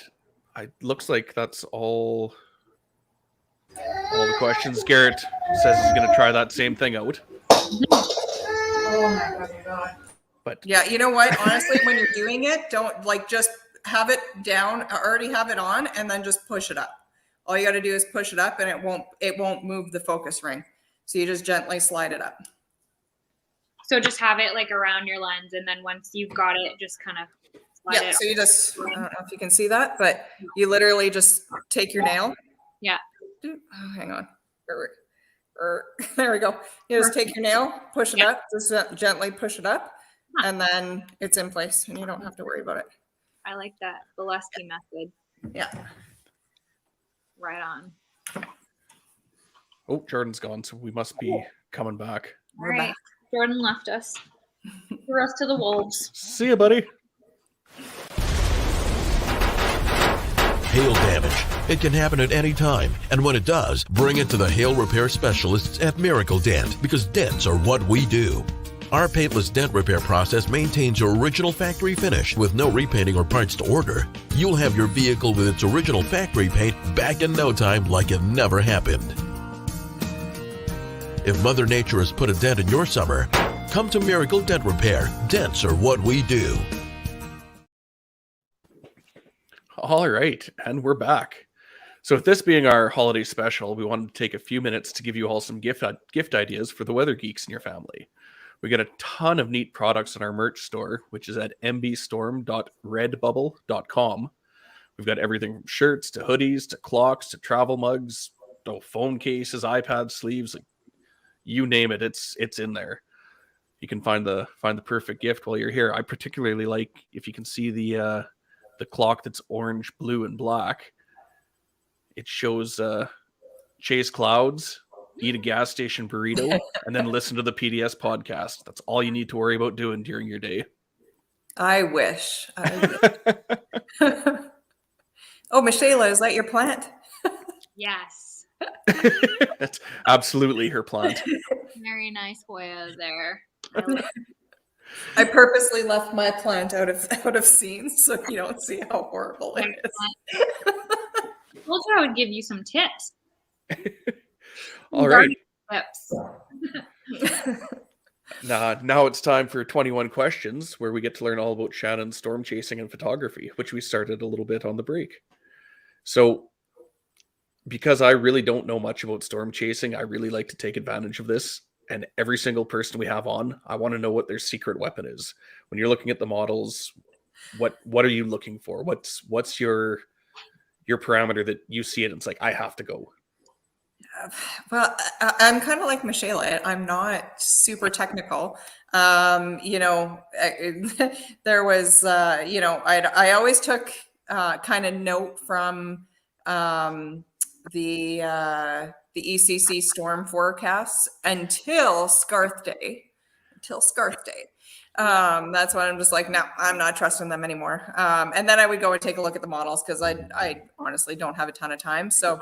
Looks like that's all the questions. Garrett says he's going to try that same thing out. Oh my God. But yeah, you know what? Honestly, when you're doing it, don't just have it down, already have it on, and then just push it up. All you got to do is push it up, and it won't move the focus ring. So you just gently slide it up. So just have it like around your lens, and then once you've got it, just kind of slide it. So you just, I don't know if you can see that, but you literally just take your nail. Yeah. Oh, hang on. There we go. You just take your nail, push it up, just gently push it up, and then it's in place, and you don't have to worry about it. I like that Bileski method. Yeah. Right on. Oh, Jordan's gone, so we must be coming back. All right. Jordan left us. Threw us to the wolves. See you, buddy. Hail damage. It can happen at any time, and when it does, bring it to the hail repair specialists at Miracle Dent, because dents are what we do. Our paintless dent repair process maintains your original factory finish with no repainting or parts to order. You'll have your vehicle with its original factory paint back in no time like it never happened. If Mother Nature has put a dent in your summer, come to Miracle Dent Repair. Dents are what we do. All right, and we're back. So with this being our holiday special, we wanted to take a few minutes to give you all some gift ideas for the weather geeks in your family. We got a ton of neat products in our merch store, which is at mbstorm.redbubble.com. We've got everything from shirts to hoodies to clocks to travel mugs, phone cases, iPad sleeves, like you name it, it's in there. You can find the perfect gift while you're here. I particularly like, if you can see the clock that's orange, blue, and black. It shows chase clouds, eat a gas station burrito, and then listen to the PDS podcast. That's all you need to worry about doing during your day. I wish. Oh, Michelle, is that your plant? Yes. That's absolutely her plant. Very nice Hoya there. I purposely left my plant out of scene so you don't see how horrible it is. I told you I would give you some tips. All right. Tips. Now it's time for 21 questions, where we get to learn all about Shannon's storm chasing and photography, which we started a little bit on the break. So, because I really don't know much about storm chasing, I really like to take advantage of this. And every single person we have on, I want to know what their secret weapon is. When you're looking at the models, what are you looking for? What's your parameter that you see it and it's like, I have to go? Well, I'm kind of like Michelle. I'm not super technical. There was, I always took kind of note from the ECC storm forecasts until Scarth Day. That's when I'm just like, no, I'm not trusting them anymore. And then I would go and take a look at the models because I honestly don't have a ton of time. So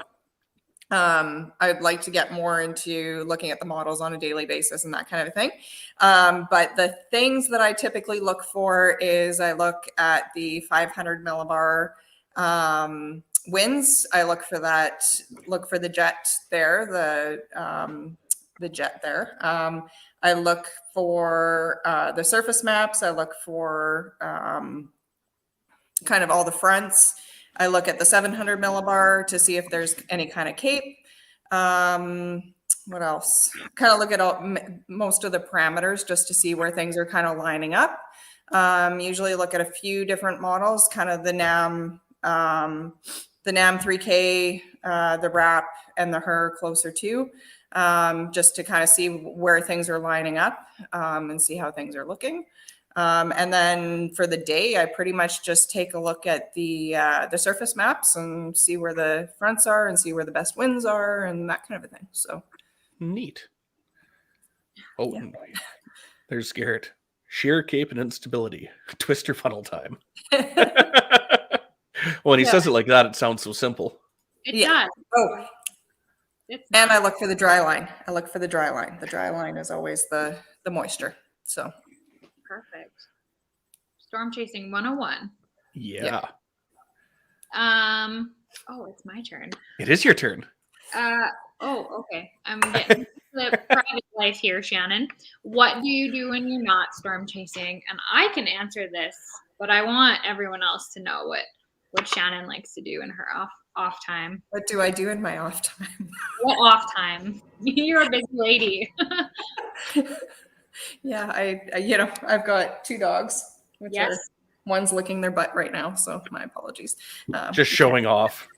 I'd like to get more into looking at the models on a daily basis and that kind of thing. But the things that I typically look for is I look at the 500 millibar winds. I look for the jet there, the jet there. I look for the surface maps. I look for kind of all the fronts. I look at the 700 millibar to see if there's any kind of cape. What else? Kind of look at most of the parameters just to see where things are kind of lining up. Usually look at a few different models, kind of the NAM 3K, the RAP, and the HER closer to, just to kind of see where things are lining up and see how things are looking. And then for the day, I pretty much just take a look at the surface maps and see where the fronts are and see where the best winds are and that kind of a thing. So neat. Oh, yeah. There's Garrett. Sheer cape and instability. Twister funnel time. When he says it like that, it sounds so simple. It does. Oh, It's And not I look for the dry line. The dry line is always the moisture. So perfect. Storm chasing 101. Yeah. Oh, it's my turn. It is your turn. Okay. I'm getting to the private life here, Shannon. What do you do when you're not storm chasing? And I can answer this, but I want everyone else to know what Shannon likes to do in her off time. what do I do in my off time? What off time? You're a busy lady. Yeah, I've got 2 dogs, which Yes. are one's licking their butt right now, so my apologies. Just showing off.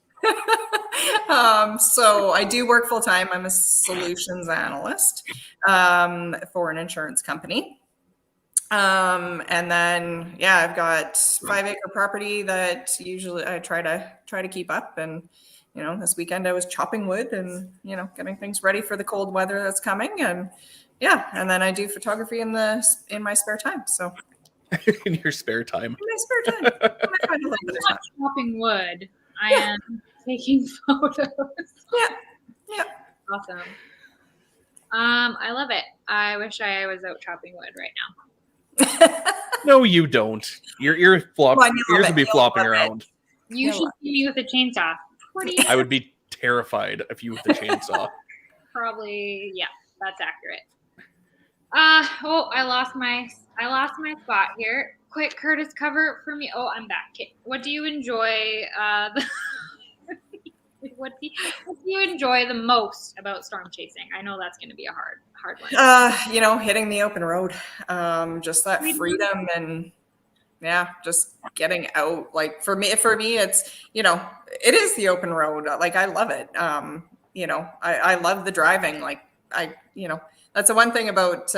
So I do work full time. I'm a solutions analyst for an insurance company. And then I've got 5-acre property that usually I try to keep up. And this weekend I was chopping wood and getting things ready for the cold weather that's coming. And and then I do photography in my spare time. So In your spare time. in my spare time, I find a little bit of I'm time. not chopping wood. I am taking photos. Yeah. Awesome. I love it. I wish I was out chopping wood right now. No, you don't. Your ears Well, I love would it. be You'll flopping love it. around. You Yeah, should see me with a chainsaw. Pretty I would be terrified if you with the chainsaw. probably, yeah, that's accurate. I lost my spot here. Quick, Curtis, cover it for me. Oh, I'm back. Okay. What do you enjoy? What do you enjoy the most about storm chasing? I know that's going to be a hard one. Hitting the open road, just that freedom and just getting out. Like for me, it's, it is the open road. Like I love it. I love the driving. Like that's the one thing about,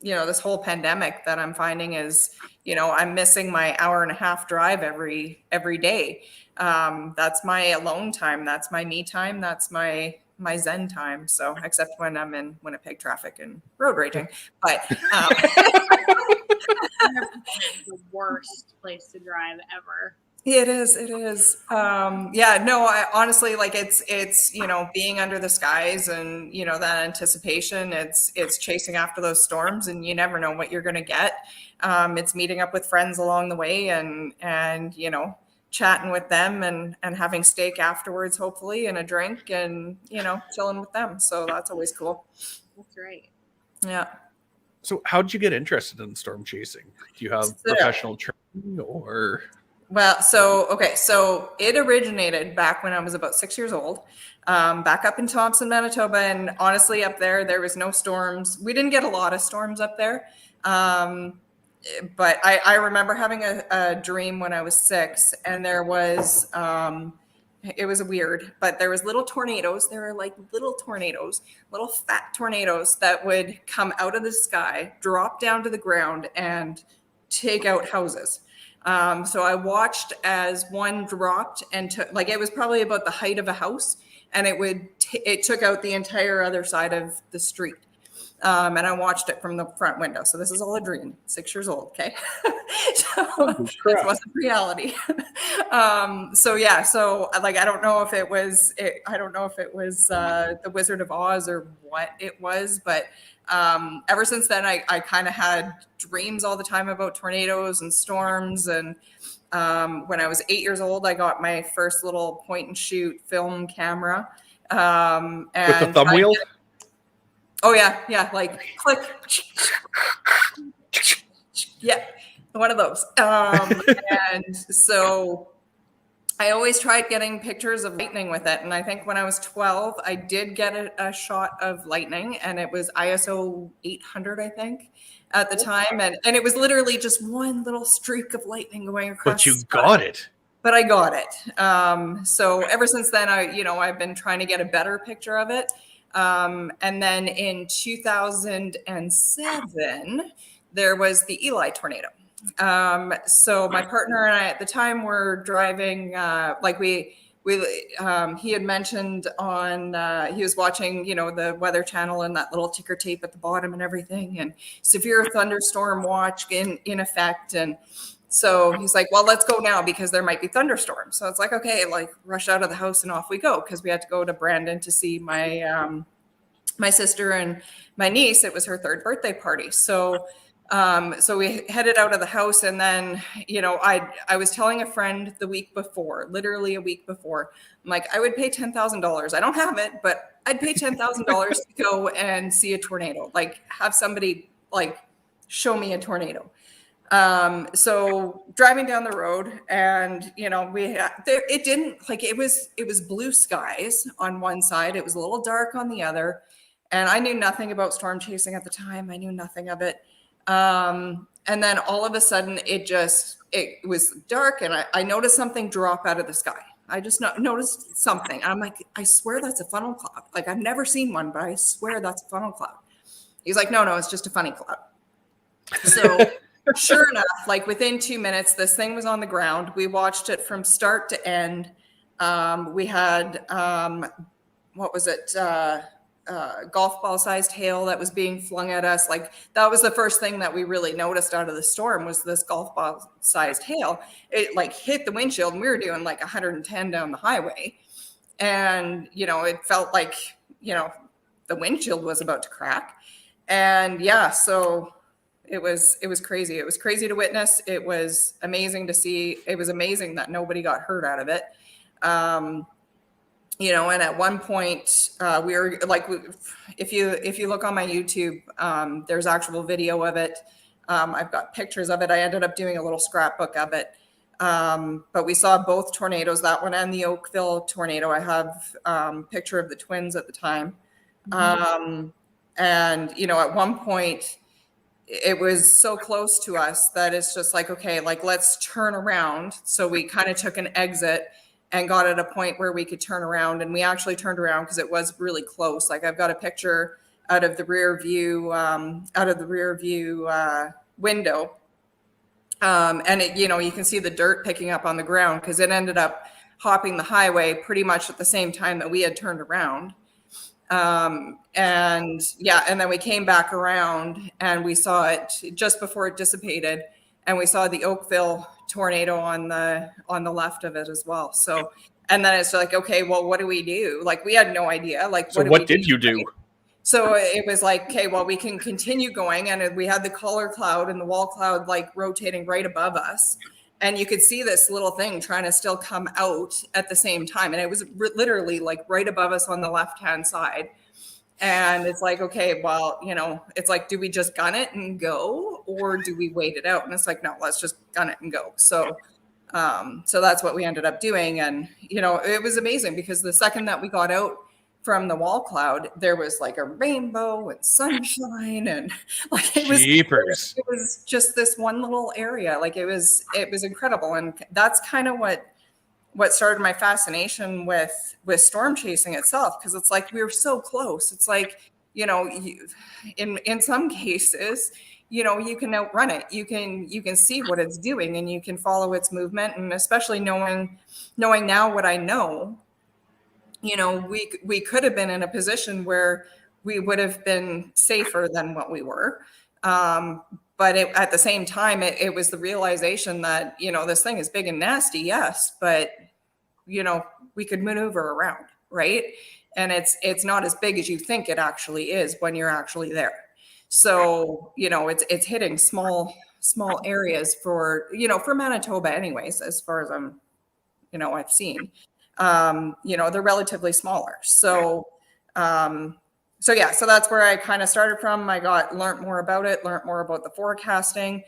this whole pandemic that I'm finding is, I'm missing my hour-and-a-half drive every day. That's my alone time. That's my me time. That's my zen time. So except when I'm in Winnipeg traffic and road raging, but The worst place to drive ever. it is. I honestly, like it's, being under the skies and, that anticipation, it's chasing after those storms and you never know what you're going to get. It's meeting up with friends along the way and, chatting with them and having steak afterwards, hopefully, and a drink and, chilling with them. So that's always cool. That's right. Yeah. So how did you get interested in storm chasing? Do you have professional training or? Well, so it originated back when I was about 6 years old, back up in Thompson, Manitoba. And honestly, up there was no storms. We didn't get a lot of storms up there. But I remember having a dream when I was 6 and there was, it was weird, but there was little tornadoes. There were like little fat tornadoes that would come out of the sky, drop down to the ground and take out houses. So I watched as one dropped and it was probably about the height of a house and it took out the entire other side of the street. And I watched it from the front window. So this is all a dream, 6 years old. Okay. So this wasn't reality. So I don't know if it was the Wizard of Oz or what it was, but ever since then, I kind of had dreams all the time about tornadoes and storms. And when I was 8 years old, I got my first little point and shoot film camera. And with the thumb wheel? Oh yeah, like click. Yeah, one of those. And so I always tried getting pictures of lightning with it. And I think when I was 12, I did get a shot of lightning and it was ISO 800, I think, at the time. And it was literally just one little streak of lightning going across. But you got it. But I got it. So ever since then, I've been trying to get a better picture of it. And then in 2007, there was the Eli tornado. So my partner and I at the time were driving, he had mentioned on, he was watching, the Weather Channel and that little ticker tape at the bottom and everything, and severe thunderstorm watch in effect. And So he's like, well, let's go now because there might be thunderstorms. So it's like, okay, like rush out of the house and off we go, because we had to go to Brandon to see my my sister and my niece. It was her 3rd birthday party. So we headed out of the house, and then, you know, I was telling a friend the week before, literally a week before, I'm like, I would pay $10,000. I don't have it, but I'd pay $10,000 to go and see a tornado, like have somebody like show me a tornado. So driving down the road, and, you know, it didn't, like, it was blue skies on one side. It was a little dark on the other. And I knew nothing about storm chasing at the time. I knew nothing of it. And then all of a sudden it was dark, and I noticed something drop out of the sky. I just noticed something. I'm like, I swear that's a funnel cloud. Like, I've never seen one, but I swear that's a funnel cloud. He's like, no, it's just a funny cloud. So sure enough, like within 2 minutes, this thing was on the ground. We watched it from start to end. We had, what was it? Golf ball sized hail that was being flung at us. Like, that was the first thing that we really noticed out of the storm, was this golf ball sized hail. It like hit the windshield, and we were doing like 110 down the highway. And, you know, it felt like, you know, the windshield was about to crack. And yeah, so it was crazy. It was crazy to witness. It was amazing to see. It was amazing that nobody got hurt out of it. You know, and at one point we were like, if you look on my YouTube, there's actual video of it. I've got pictures of it. I ended up doing a little scrapbook of it. But we saw both tornadoes, that one and the Oakville tornado. I have a picture of the twins at the time. And, you know, at one point it was so close to us that it's just like, okay, like, let's turn around. So we kind of took an exit and got at a point where we could turn around, and we actually turned around because it was really close. Like, I've got a picture out of the rear view window. And it, you know, you can see the dirt picking up on the ground because it ended up hopping the highway pretty much at the same time that we had turned around. And yeah, and then we came back around and we saw it just before it dissipated, and we saw the Oakville tornado on the left of it as well. So, and then it's like, okay, well, what do we do? Like, we had no idea. Like, so what did you do? So it was like, okay, well, we can continue going. And we had the collar cloud and the wall cloud like rotating right above us. And you could see this little thing trying to still come out at the same time. And it was literally like right above us on the left-hand side. And it's like, okay, well, you know, it's like, do we just gun it and go, or do we wait it out? And it's like, no, let's just gun it and go. So, so that's what we ended up doing. And, you know, it was amazing because the second that we got out from the wall cloud, there was like a rainbow and sunshine, and like it was just this one little area. Like it was incredible. And that's kind of what started my fascination with storm chasing itself, because it's like we were so close. It's like, you know, in some cases, you know, you can outrun it. You can see what it's doing, and you can follow its movement. And especially knowing now what I know, you know, we could have been in a position where we would have been safer than what we were. But at the same time, it was the realization that, you know, this thing is big and nasty, yes, but, you know, we could maneuver around, right? And it's not as big as you think it actually is when you're actually there. So, you know, it's hitting small areas for, you know, for Manitoba anyways, as far as I've seen. You know, they're relatively smaller. So yeah, so that's where I kind of started from. I learned more about it, learned more about the forecasting,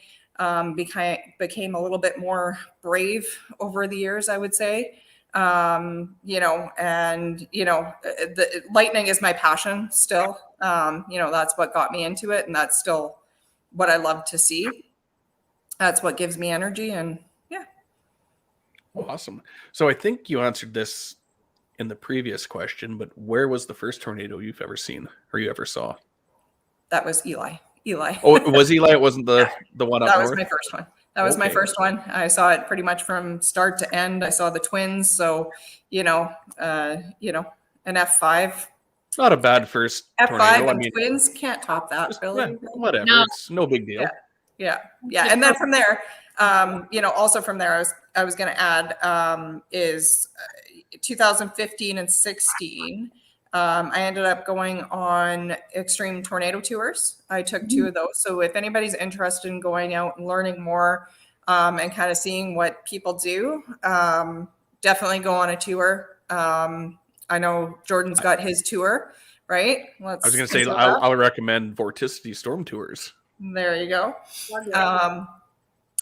became a little bit more brave over the years, I would say. You know, and, you know, the lightning is my passion still. You know, that's what got me into it, and that's still what I love to see. That's what gives me energy, and yeah. Awesome. So I think you answered this in the previous question, but where was the first tornado you've ever seen or you ever saw? That was Eli. Oh, it was Eli? It wasn't the one up north? That was my first one. That was my first one. I saw it pretty much from start to end. I saw the twins. So, you know, an F5. It's not a bad first F5 tornado. and twins can't top that, Billy. Whatever. No. It's no big deal. Yeah. And then from there, Also from there, I was going to add is 2015 and 16. I ended up going on extreme tornado tours. I took 2 of those. So if anybody's interested in going out and learning more and kind of seeing what people do, definitely go on a tour. I know Jordan's got his tour, right? I was going to say, I would recommend Vorticity Storm Tours. There you go.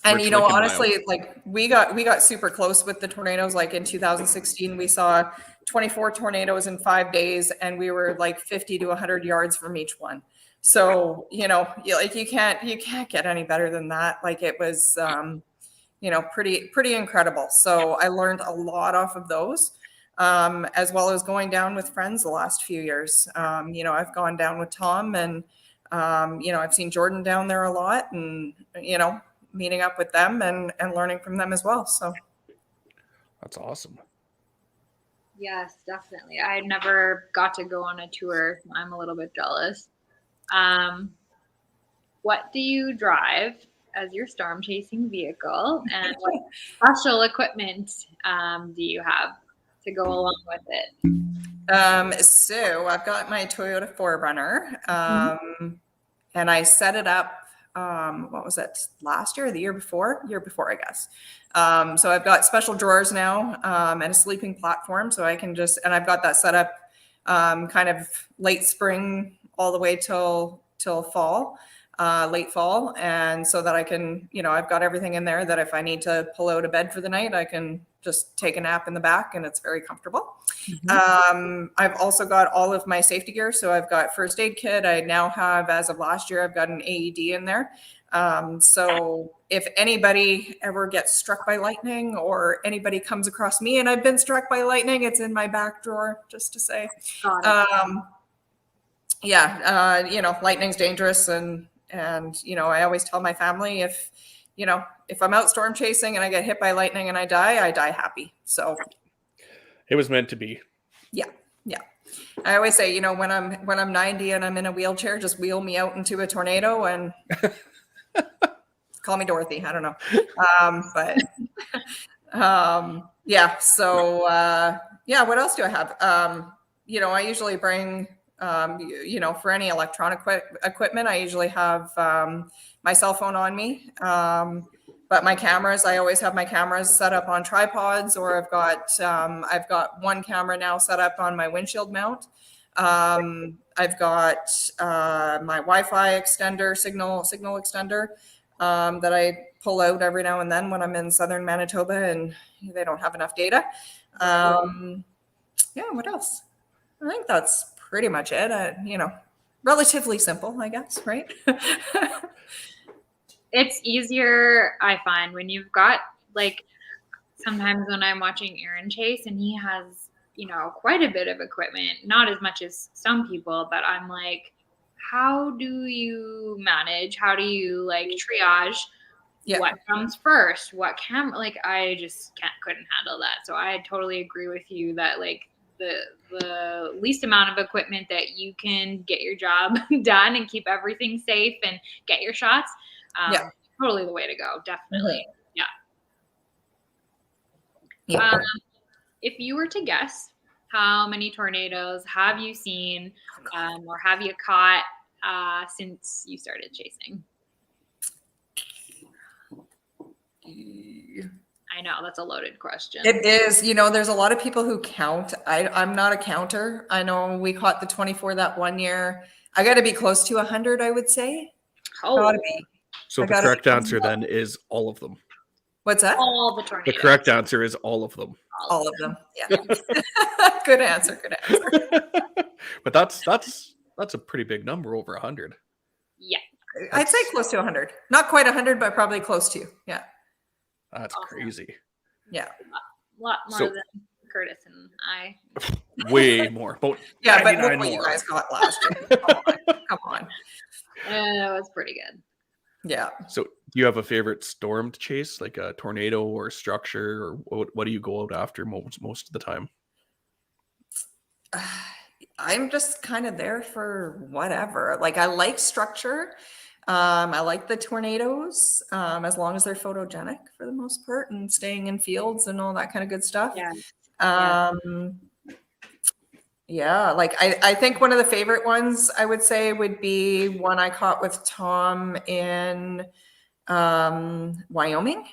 And honestly, like we got super close with the tornadoes. Like in 2016, we saw 24 tornadoes in 5 days, and we were like 50 to 100 yards from each one. So you can't get any better than that. Like it was, pretty incredible. So I learned a lot off of those, as well as going down with friends the last few years. I've gone down with Tom, and I've seen Jordan down there a lot, and meeting up with them and learning from them as well. So that's awesome. Yes, definitely. I never got to go on a tour. I'm a little bit jealous. What do you drive as your storm chasing vehicle, and what special equipment do you have to go along with it? So I've got my Toyota 4Runner, and I set it up, what was it, last year or the year before, I guess. So I've got special drawers now, and a sleeping platform. So I can and I've got that set up, kind of late spring all the way till fall, late fall. And so that I can, I've got everything in there that if I need to pull out of bed for the night, I can just take a nap in the back, and it's very comfortable. I've also got all of my safety gear. So I've got first aid kit. I now have, as of last year, I've got an AED in there. So if anybody ever gets struck by lightning, or anybody comes across me and I've been struck by lightning, it's in my back drawer, just to say. Lightning's dangerous. And I always tell my family, if I'm out storm chasing and I get hit by lightning and I die happy. So it was meant to be. Yeah. I always say, when I'm 90 and I'm in a wheelchair, just wheel me out into a tornado and call me Dorothy. I don't know. What else do I have? I usually bring, for any electronic equipment, I usually have my cell phone on me. But my cameras, I always have my cameras set up on tripods, or I've got one camera now set up on my windshield mount. I've got my Wi-Fi extender, signal extender, that I pull out every now and then when I'm in southern Manitoba and they don't have enough data. What else? I think that's pretty much it. Relatively simple, I guess, right? It's easier, I find, when you've got, like, sometimes when I'm watching Aaron chase and he has, quite a bit of equipment, not as much as some people, but I'm like, how do you manage? How do you triage what comes first? What camera? Like, I just couldn't handle that. So I totally agree with you that the least amount of equipment that you can get your job done and keep everything safe and get your shots. Totally the way to go. Definitely. Yeah. If you were to guess, how many tornadoes have you seen, or have you caught since you started chasing? I know that's a loaded question. It is. There's a lot of people who count. I'm not a counter. I know we caught the 24 that one year. I got to be close to 100, I would say. Gotta be. So the correct answer then is all of them. What's that? All the tornadoes. The correct answer is all of them. All of them. Yeah. Good answer. But that's a pretty big number, over 100. Yeah. I'd say close to 100. Not quite 100, but probably close to. Yeah. That's awesome. Crazy. Yeah. A lot more than Curtis and I. Way more. But yeah, but look what you guys got last year. Come on. It was pretty good. Yeah. So do you have a favorite storm to chase, like a tornado or a structure, or what do you go out after most of the time? I'm just kind of there for whatever. Like, I like structure. I like the tornadoes, as long as they're photogenic for the most part and staying in fields and all that kind of good stuff. Yeah. Yeah, like I think one of the favorite ones I would say would be one I caught with Tom in Wyoming.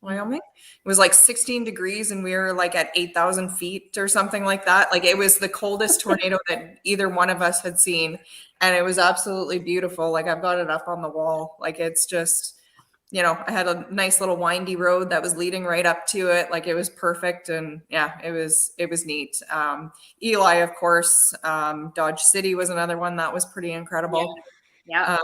It was like 16 degrees and we were like at 8,000 feet or something like that. Like it was the coldest tornado that either one of us had seen. And it was absolutely beautiful. Like I've got it up on the wall. Like it's just, I had a nice little windy road that was leading right up to it. Like it was perfect. And yeah, it was neat. Eli, of course, Dodge City was another one that was pretty incredible. Yeah.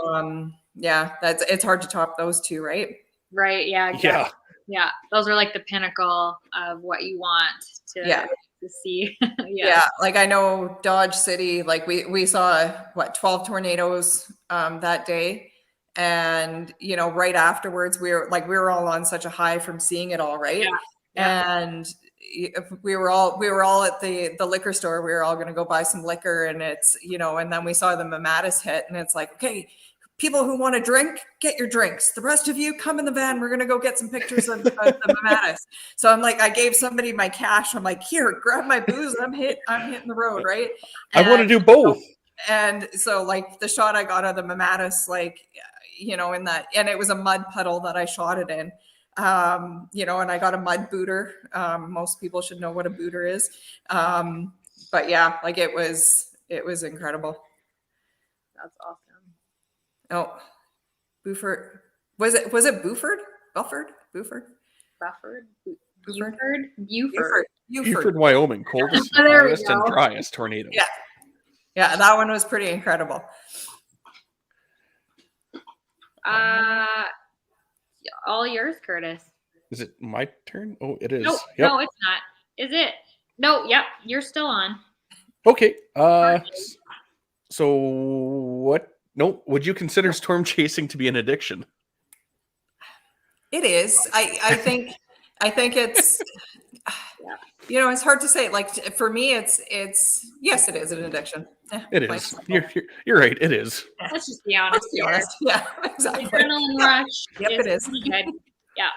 It's hard to top those two, right? Right. Yeah. Exactly. Yeah. Those are like the pinnacle of what you want to see. Yeah. Like I know Dodge City, like we saw 12 tornadoes that day. And, right afterwards we were all on such a high from seeing it all. Right. Yeah. And we were all at the liquor store. We were all going to go buy some liquor and it's, and then we saw the Mamatis hit and it's like, okay, people who want to drink, get your drinks. The rest of you come in the van. We're going to go get some pictures of the Mamatis. So I'm like, I gave somebody my cash. I'm like, here, grab my booze. I'm hitting the road. Right. I want to do both. And so like the shot I got of the Mamatis, like, in that, and it was a mud puddle that I shot it in, and I got a mud booter. Most people should know what a booter is. But yeah, like it was incredible. That's awesome. Oh, Buford. Was it Buford? Buford, Wyoming, coldest, hottest, and driest tornado. Yeah, that one was pretty incredible. All yours, Curtis. Is it my turn? Oh, it is. No, no, it's not. Is it? No, yep, you're still on. Okay. So what? No, would you consider storm chasing to be an addiction? It is. I think it's it's hard to say. Like for me, it's yes, it is an addiction. It is. You're right. It is. Let's just be honest. Yeah, exactly. Adrenaline rush. Yep, it is. Good. Yeah.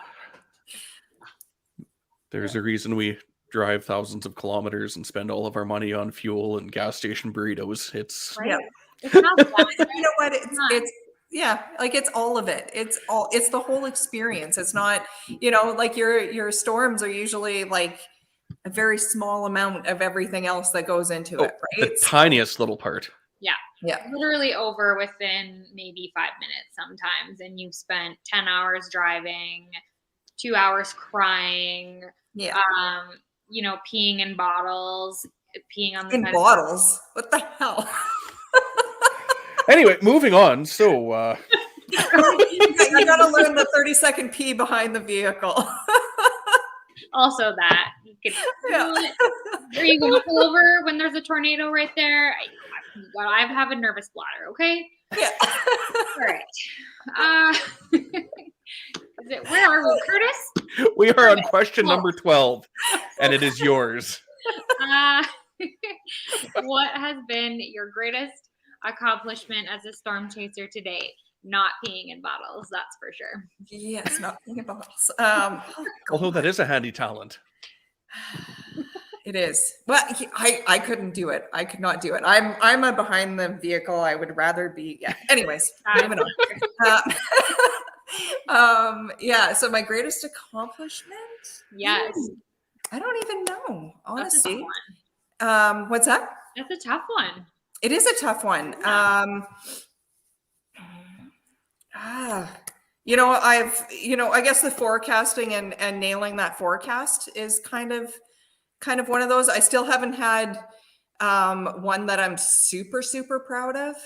There's a reason we drive thousands of kilometers and spend all of our money on fuel and gas station burritos. It's right. It's not that. You know what? It's yeah, like it's all of it. It's the whole experience. It's not, like your storms are usually like a very small amount of everything else that goes into it, right? The tiniest little part. Yeah. Literally over within maybe 5 minutes sometimes. And you've spent 10 hours driving, 2 hours crying, peeing in bottles, peeing on the bottles. What the hell? Anyway, moving on. So you gotta learn the 30-second pee behind the vehicle. Also that. Are you going to pull over when there's a tornado right there? I have a nervous bladder, okay? Yeah. All right. Where are we, Curtis? We are on question number 12, and it is yours. What has been your greatest accomplishment as a storm chaser to date? Not peeing in bottles, that's for sure. Yes, not peeing in bottles. Although that is a handy talent. It is. But I couldn't do it. I could not do it. I'm a behind the vehicle. I would rather be. Yeah. Anyways, moving on. So my greatest accomplishment? Yes. I don't even know, honestly. That's a tough one. What's that? That's a tough one. It is a tough one. I guess the forecasting and nailing that forecast is kind of one of those. I still haven't had one that I'm super, super proud of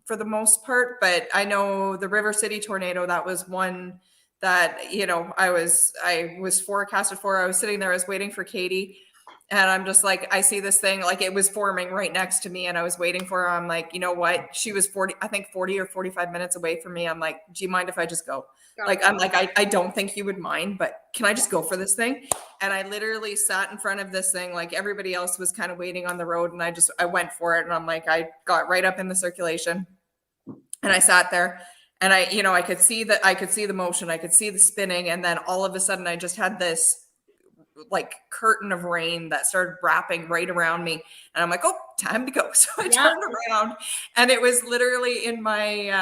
for the most part, but I know the River City tornado, that was one that, I was forecasted for. I was sitting there, I was waiting for Katie. And I'm just like, I see this thing, like it was forming right next to me and I was waiting for her. I'm like, you know what? She was 40 or 45 minutes away from me. I'm like, do you mind if I just go? I don't think you would mind, but can I just go for this thing? And I literally sat in front of this thing. Like everybody else was kind of waiting on the road. And I went for it. And I'm like, I got right up in the circulation And I sat there and I could see the motion, I could see the spinning. And then all of a sudden I just had this like curtain of rain that started wrapping right around me. And I'm like, oh, time to go. So I turned around and it was literally in my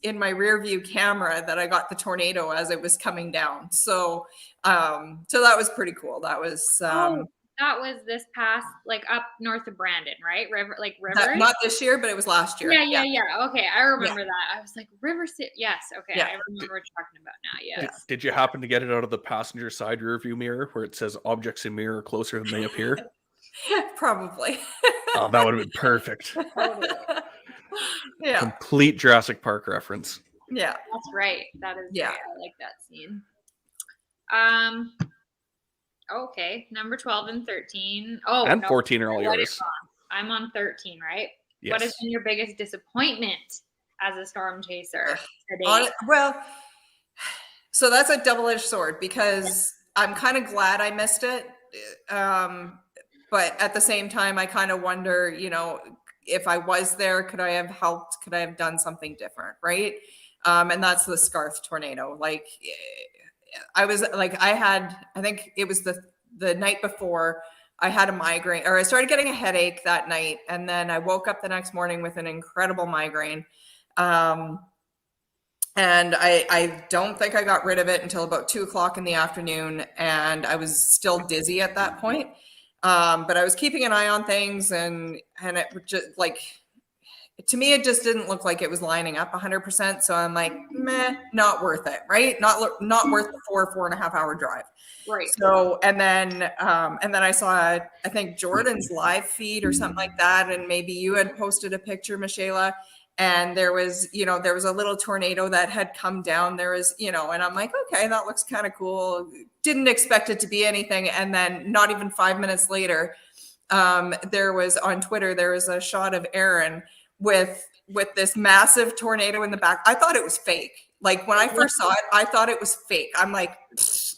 rear view camera that I got the tornado as it was coming down. So that was pretty cool. That was that was this past, like up north of Brandon, right? River. Not this year, but it was last year. Yeah. Okay, I remember that. I was like, River City. Yes. Okay, I remember what you're talking about now. Yes. Did you happen to get it out of the passenger side rear view mirror where it says objects in mirror closer than they appear? Probably. Oh, that would have been perfect. Yeah. Complete Jurassic Park reference. Yeah. That's right. That is yeah. Great. I like that scene. Okay, number 12 and 13. Oh, and 14 are all yours. I'm on 13, right? Yes. What has been your biggest disappointment as a storm chaser today? Well, so that's a double-edged sword because I'm kind of glad I missed it. But at the same time, I kind of wonder, if I was there, could I have helped? Could I have done something different? Right. And that's the Scarth tornado. Like I think it was the night before I had a migraine, or I started getting a headache that night. And then I woke up the next morning with an incredible migraine. And I don't think I got rid of it until about 2:00 in the afternoon. And I was still dizzy at that point. But I was keeping an eye on things and it just like, to me, it just didn't look like it was lining up 100%. So I'm like, meh, not worth it. Right. Not worth the 4.5 hour drive. Right. So, and then I saw, I think Jordan's live feed or something like that. And maybe you had posted a picture, Michaela, and there was a little tornado that had come down. There was, and I'm like, okay, that looks kind of cool. Didn't expect it to be anything. And then not even 5 minutes later, there was on Twitter, there was a shot of Aaron with this massive tornado in the back. I thought it was fake. Like when I first saw it, I thought it was fake. I'm like,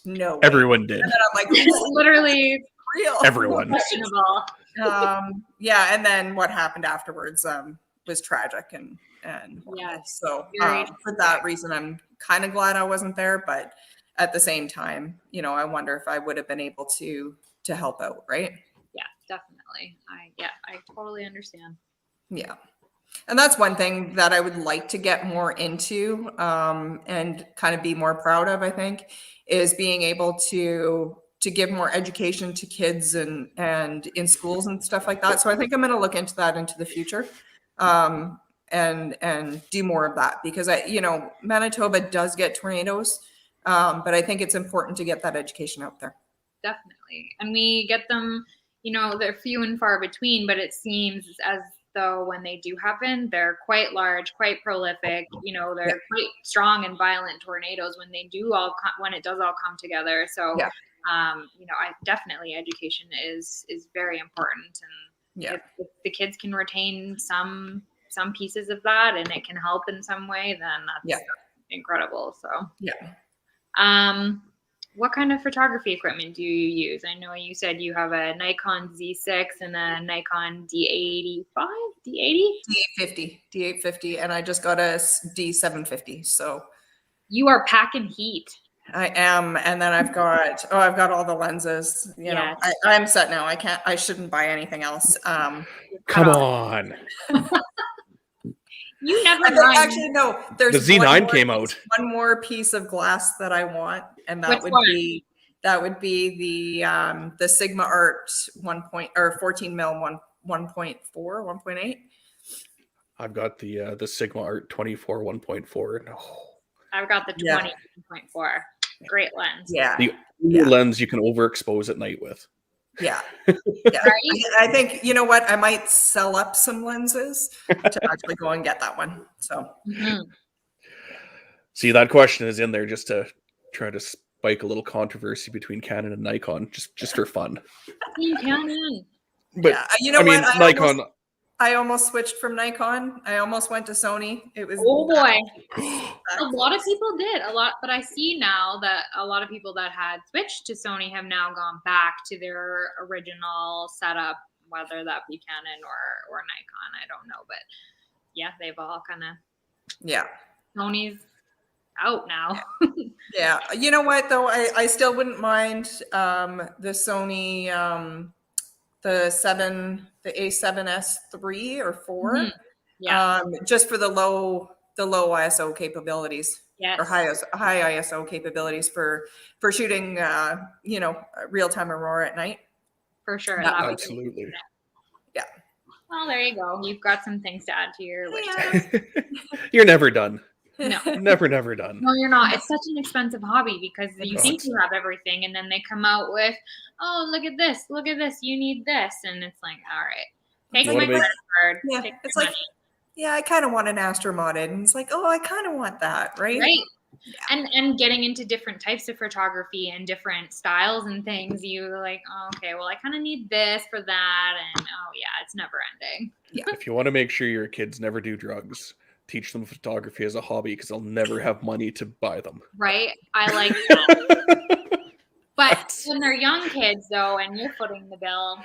no way. Everyone did. And then I'm like, it's literally real. Everyone. Questionable. Yeah. And then what happened afterwards was tragic and yeah. So for that reason, I'm kind of glad I wasn't there. But at the same time, I wonder if I would have been able to help out. Right. Yeah, definitely. I totally understand. Yeah. And that's one thing that I would like to get more into and kind of be more proud of, I think, is being able to give more education to kids and in schools and stuff like that. So I think I'm going to look into that into the future and do more of that because Manitoba does get tornadoes, but I think it's important to get that education out there. Definitely. And we get them, they're few and far between, but it seems as though when they do happen, they're quite large, quite prolific. They're quite strong and violent tornadoes when when it does all come together. So, I definitely education is very important, and if the kids can retain some pieces of that and it can help in some way, then that's incredible. So, what kind of photography equipment do you use? I know you said you have a Nikon Z6 and a Nikon D85, D80? D850, and I just got a D750. So you are packing heat. I am, and then I've got all the lenses. I'm set now. I shouldn't buy anything else. Come on. You never actually no. There's the Z9 came out. One more piece of glass that I want, and that would be the Sigma Art 14 mil 1.4 1.8. I've got the Sigma Art 24 1.4. I've got the 20 1.4. Great lens. Yeah. The only lens you can overexpose at night with. Yeah. Right? I think, you know what? I might sell up some lenses to actually go and get that one. So, See, that question is in there just to try to spike a little controversy between Canon and Nikon, just for fun. Canon. But what? Nikon. I almost switched from Nikon. I almost went to Sony. It was a lot of people did but I see now that a lot of people that had switched to Sony have now gone back to their original setup, whether that be Canon or Nikon. I don't know, but they've all kind of Yeah. Sony's out now. Yeah. You know what though? I still wouldn't mind the Sony the A7S 3 or 4 Mhm. Yeah. just for the low ISO capabilities Yes. or high ISO capabilities for shooting real time aurora at night. For sure. That That would would be- Absolutely. Yeah. Well, there you go. You've got some things to add to your wish Yeah. list. You're never done. No. Never done. No, you're not. It's such an expensive hobby because you is. think you have everything, and then they come out with, "Oh, look at this! Look at this! You need this," and it's like, "All right, take You my wanna make- credit card." Yeah, take it's my like, yeah, I kind of want an astromodded, and it's like, oh, I kind of want that, right? money. Right. And getting into different types of photography and different styles and things, you're like, oh, okay, well, I kind of need this for that, and oh yeah, it's never ending. If you want to make sure your kids never do drugs, teach them photography as a hobby because they'll never have money to buy them. Right? I like that. But when they're young kids, though, and you're footing the bill,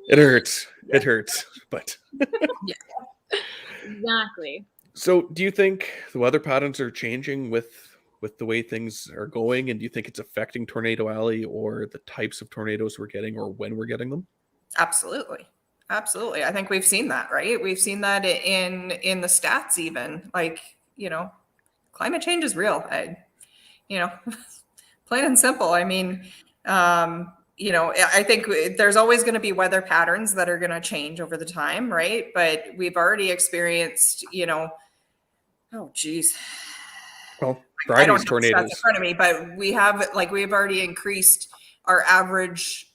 It hurts. It hurts. But exactly. so, do you think the weather patterns are changing with the way things are going, and do you think it's affecting Tornado Alley or the types of tornadoes we're getting or when we're getting them? Absolutely. Absolutely. I think we've seen that, right? We've seen that in the stats even. Like, climate change is real. Plain and simple. I mean, I think there's always going to be weather patterns that are going to change over the time, right? But we've already experienced, oh geez. Well, I don't Friday's have the stats in tornadoes. front of me, but we've already increased our average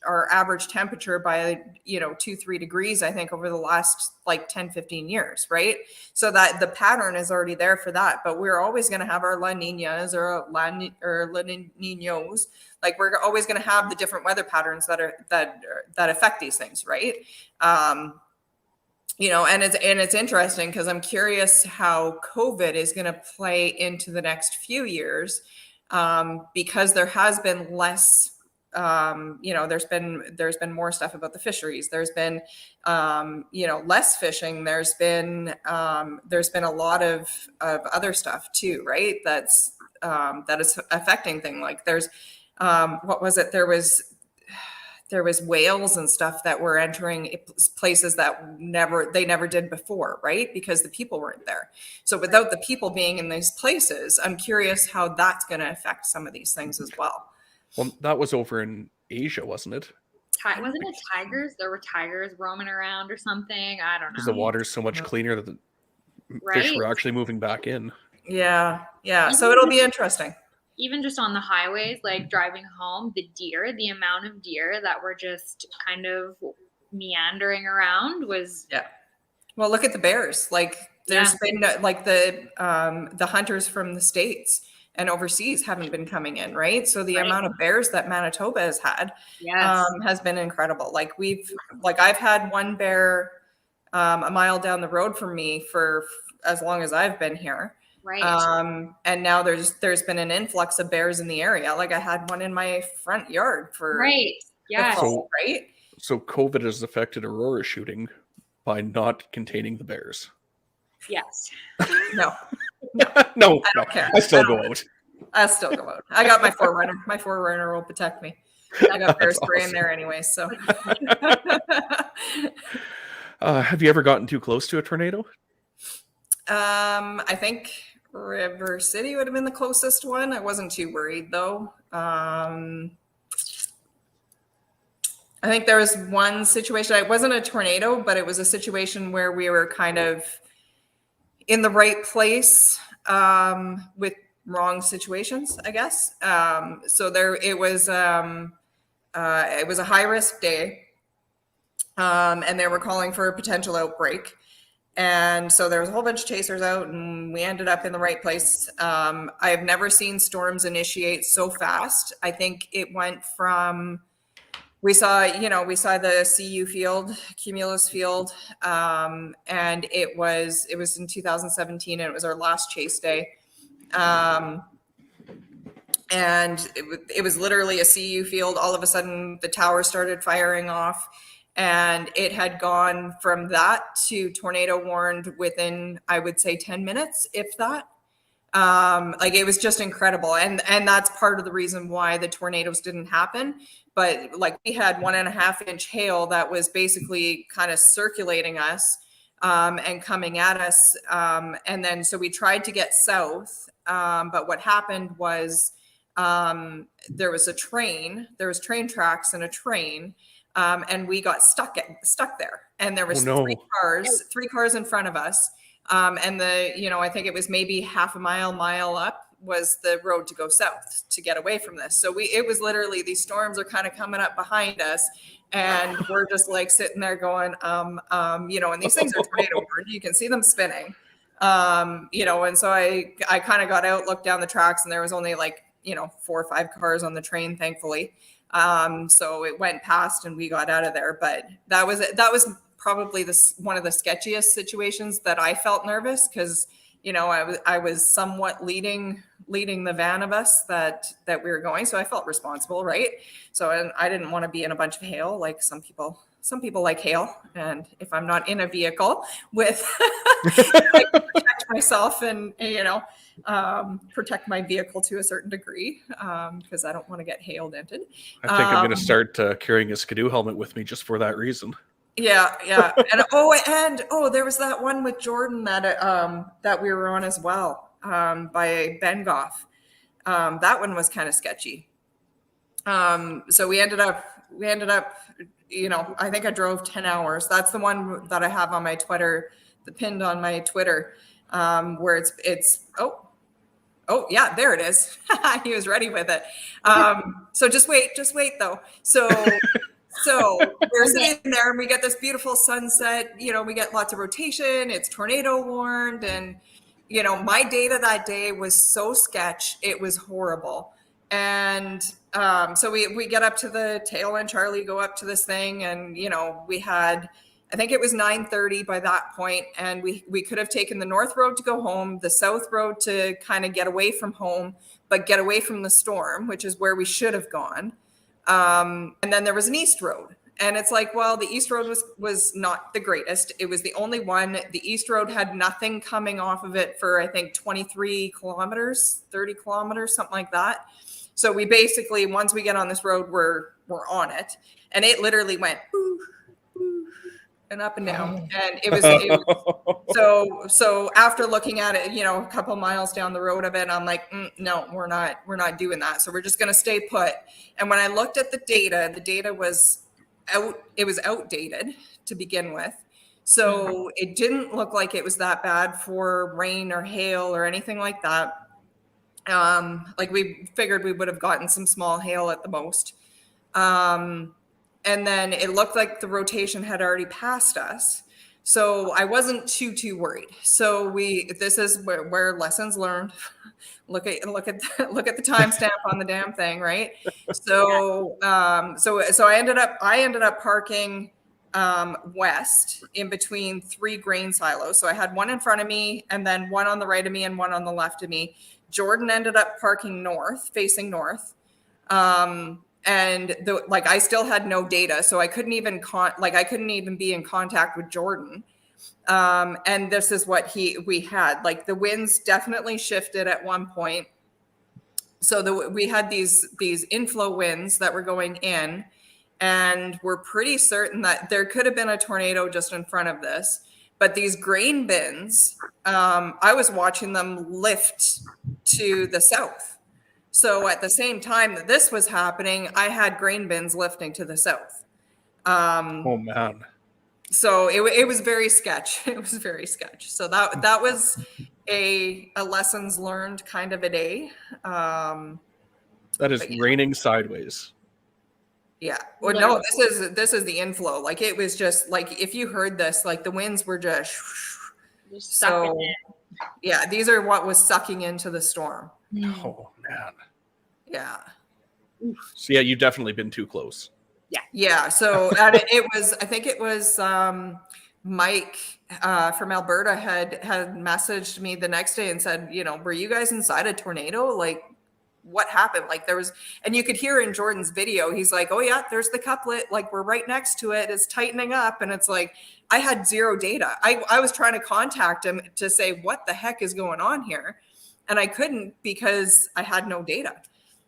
temperature by 2-3 degrees, I think, over the last 10-15 years, right? So that the pattern is already there for that, but we're always going to have our La Niñas or La Niños. Like, we're always going to have the different weather patterns that affect these things, right? And it's interesting because I'm curious how COVID is going to play into the next few years, because there has been less. There's been more stuff about the fisheries. There's been, less fishing. There's been a lot of other stuff too, right? that is affecting things. Like there's, what was it? There was whales and stuff that were entering places that they never did before, right? Because the people weren't there. So without the people being in these places, I'm curious how that's going to affect some of these things as well. Well, that was over in Asia, wasn't it? Wasn't it tigers? There were tigers roaming around or something. I don't know. Because the water's so much cleaner that the fish were actually moving back in. Yeah. So it'll be interesting. Even just on the highways, like driving home, the amount of deer that were just kind of meandering around was. Yeah. Well, look at the bears. Like there's been the hunters from the States and overseas haven't been coming in, right? So the amount of bears that Manitoba has had has been incredible. Like I've had one bear a mile down the road from me for as long as I've been here. Right. And now there's been an influx of bears in the area. Like I had one in my front yard for right. So COVID has affected aurora shooting by not containing the bears. Yes. No. No, I don't care. I still go out. I still go out. I got my Forerunner. My Forerunner will protect me. I got bear spray in there anyway. So. Have you ever gotten too close to a tornado? I think River City would have been the closest one. I wasn't too worried though. I think there was one situation. It wasn't a tornado, but it was a situation where we were kind of in the right place with wrong situations, I guess. So it was a high risk day, and they were calling for a potential outbreak. And so there was a whole bunch of chasers out and we ended up in the right place. I've never seen storms initiate so fast. I think it went from, we saw the CU field, Cumulus field. And it was in 2017 and it was our last chase day. And it was literally a CU field. All of a sudden the tower started firing off. And it had gone from that to tornado warned within, I would say, 10 minutes, if that. Like it was just incredible. And that's part of the reason why the tornadoes didn't happen. But like we had 1.5-inch hail that was basically kind of circulating us and coming at us. And then so we tried to get south. But what happened was there was train tracks and a train. And we got stuck there. And there was three cars in front of us. And I think it was maybe half a mile up was the road to go south to get away from this. So it was literally, these storms are kind of coming up behind us and we're just like sitting there going, and these things are tornado warned, you can see them spinning. And so I kind of got out, looked down the tracks, and there was only 4 or 5 cars on the train, thankfully. So it went past and we got out of there, but that was probably one of the sketchiest situations that I felt nervous because, I was somewhat leading the van of us that we were going. So I felt responsible. Right. So I didn't want to be in a bunch of hail. Like some people like hail. And if I'm not in a vehicle with protect myself and, protect my vehicle to a certain degree because I don't want to get hail dented. I think I'm going to start carrying a Skidoo helmet with me just for that reason. Yeah. And there was that one with Jordan that we were on as well by Bengoff. That one was kind of sketchy. So we ended up, I think I drove 10 hours. That's the one that I have on my Twitter, pinned on my Twitter, where it's yeah, there it is. He was ready with it. So just wait though. So we're sitting there and we get this beautiful sunset, we get lots of rotation, it's tornado warned. And, my data that day was so sketch, it was horrible. And so we get up to the tail and Charlie go up to this thing and, we had, I think it was 9:30 by that point, and we could have taken the north road to go home, the south road to kind of get away from home, but get away from the storm, which is where we should have gone. And then there was an east road, and it's like, well, the east road was not the greatest. It was the only one. The east road had nothing coming off of it for, I think, 23 kilometers, 30 kilometers, something like that. So we basically, once we get on this road, we're on it, and it literally went boo, boo, and up and down. And it was so after looking at it, a couple miles down the road of it, I'm like, no, we're not doing that. So we're just going to stay put. And when I looked at the data was outdated to begin with. So it didn't look like it was that bad for rain or hail or anything like that. Like we figured we would have gotten some small hail at the most. And then it looked like the rotation had already passed us. So I wasn't too worried. So this is where lessons learned. Look at the timestamp on the damn thing, right? So I ended up parking west in between 3 grain silos. So I had one in front of me and then one on the right of me and one on the left of me. Jordan ended up parking facing north. And I still had no data, so I couldn't even be in contact with Jordan. And this is what we had. Like the winds definitely shifted at one point. So we had these inflow winds that were going in, and we're pretty certain that there could have been a tornado just in front of this. But these grain bins, I was watching them lift to the south. So at the same time that this was happening, I had grain bins lifting to the south. Oh man! So it was very sketch. It was very sketch. So that was a lessons learned kind of a day. That is raining sideways. Yeah. Well, no, this is the inflow. Like it was just like if you heard this, like the winds were just so. Yeah, these are what was sucking into the storm. Oh man. Yeah. So yeah, you've definitely been too close. Yeah. So I think it was Mike from Alberta had messaged me the next day and said, were you guys inside a tornado? Like, what happened? Like there was, and you could hear in Jordan's video, he's like, oh yeah, there's the couplet. Like we're right next to it. It's tightening up. And it's like, I had zero data. I was trying to contact him to say, what the heck is going on here? And I couldn't because I had no data.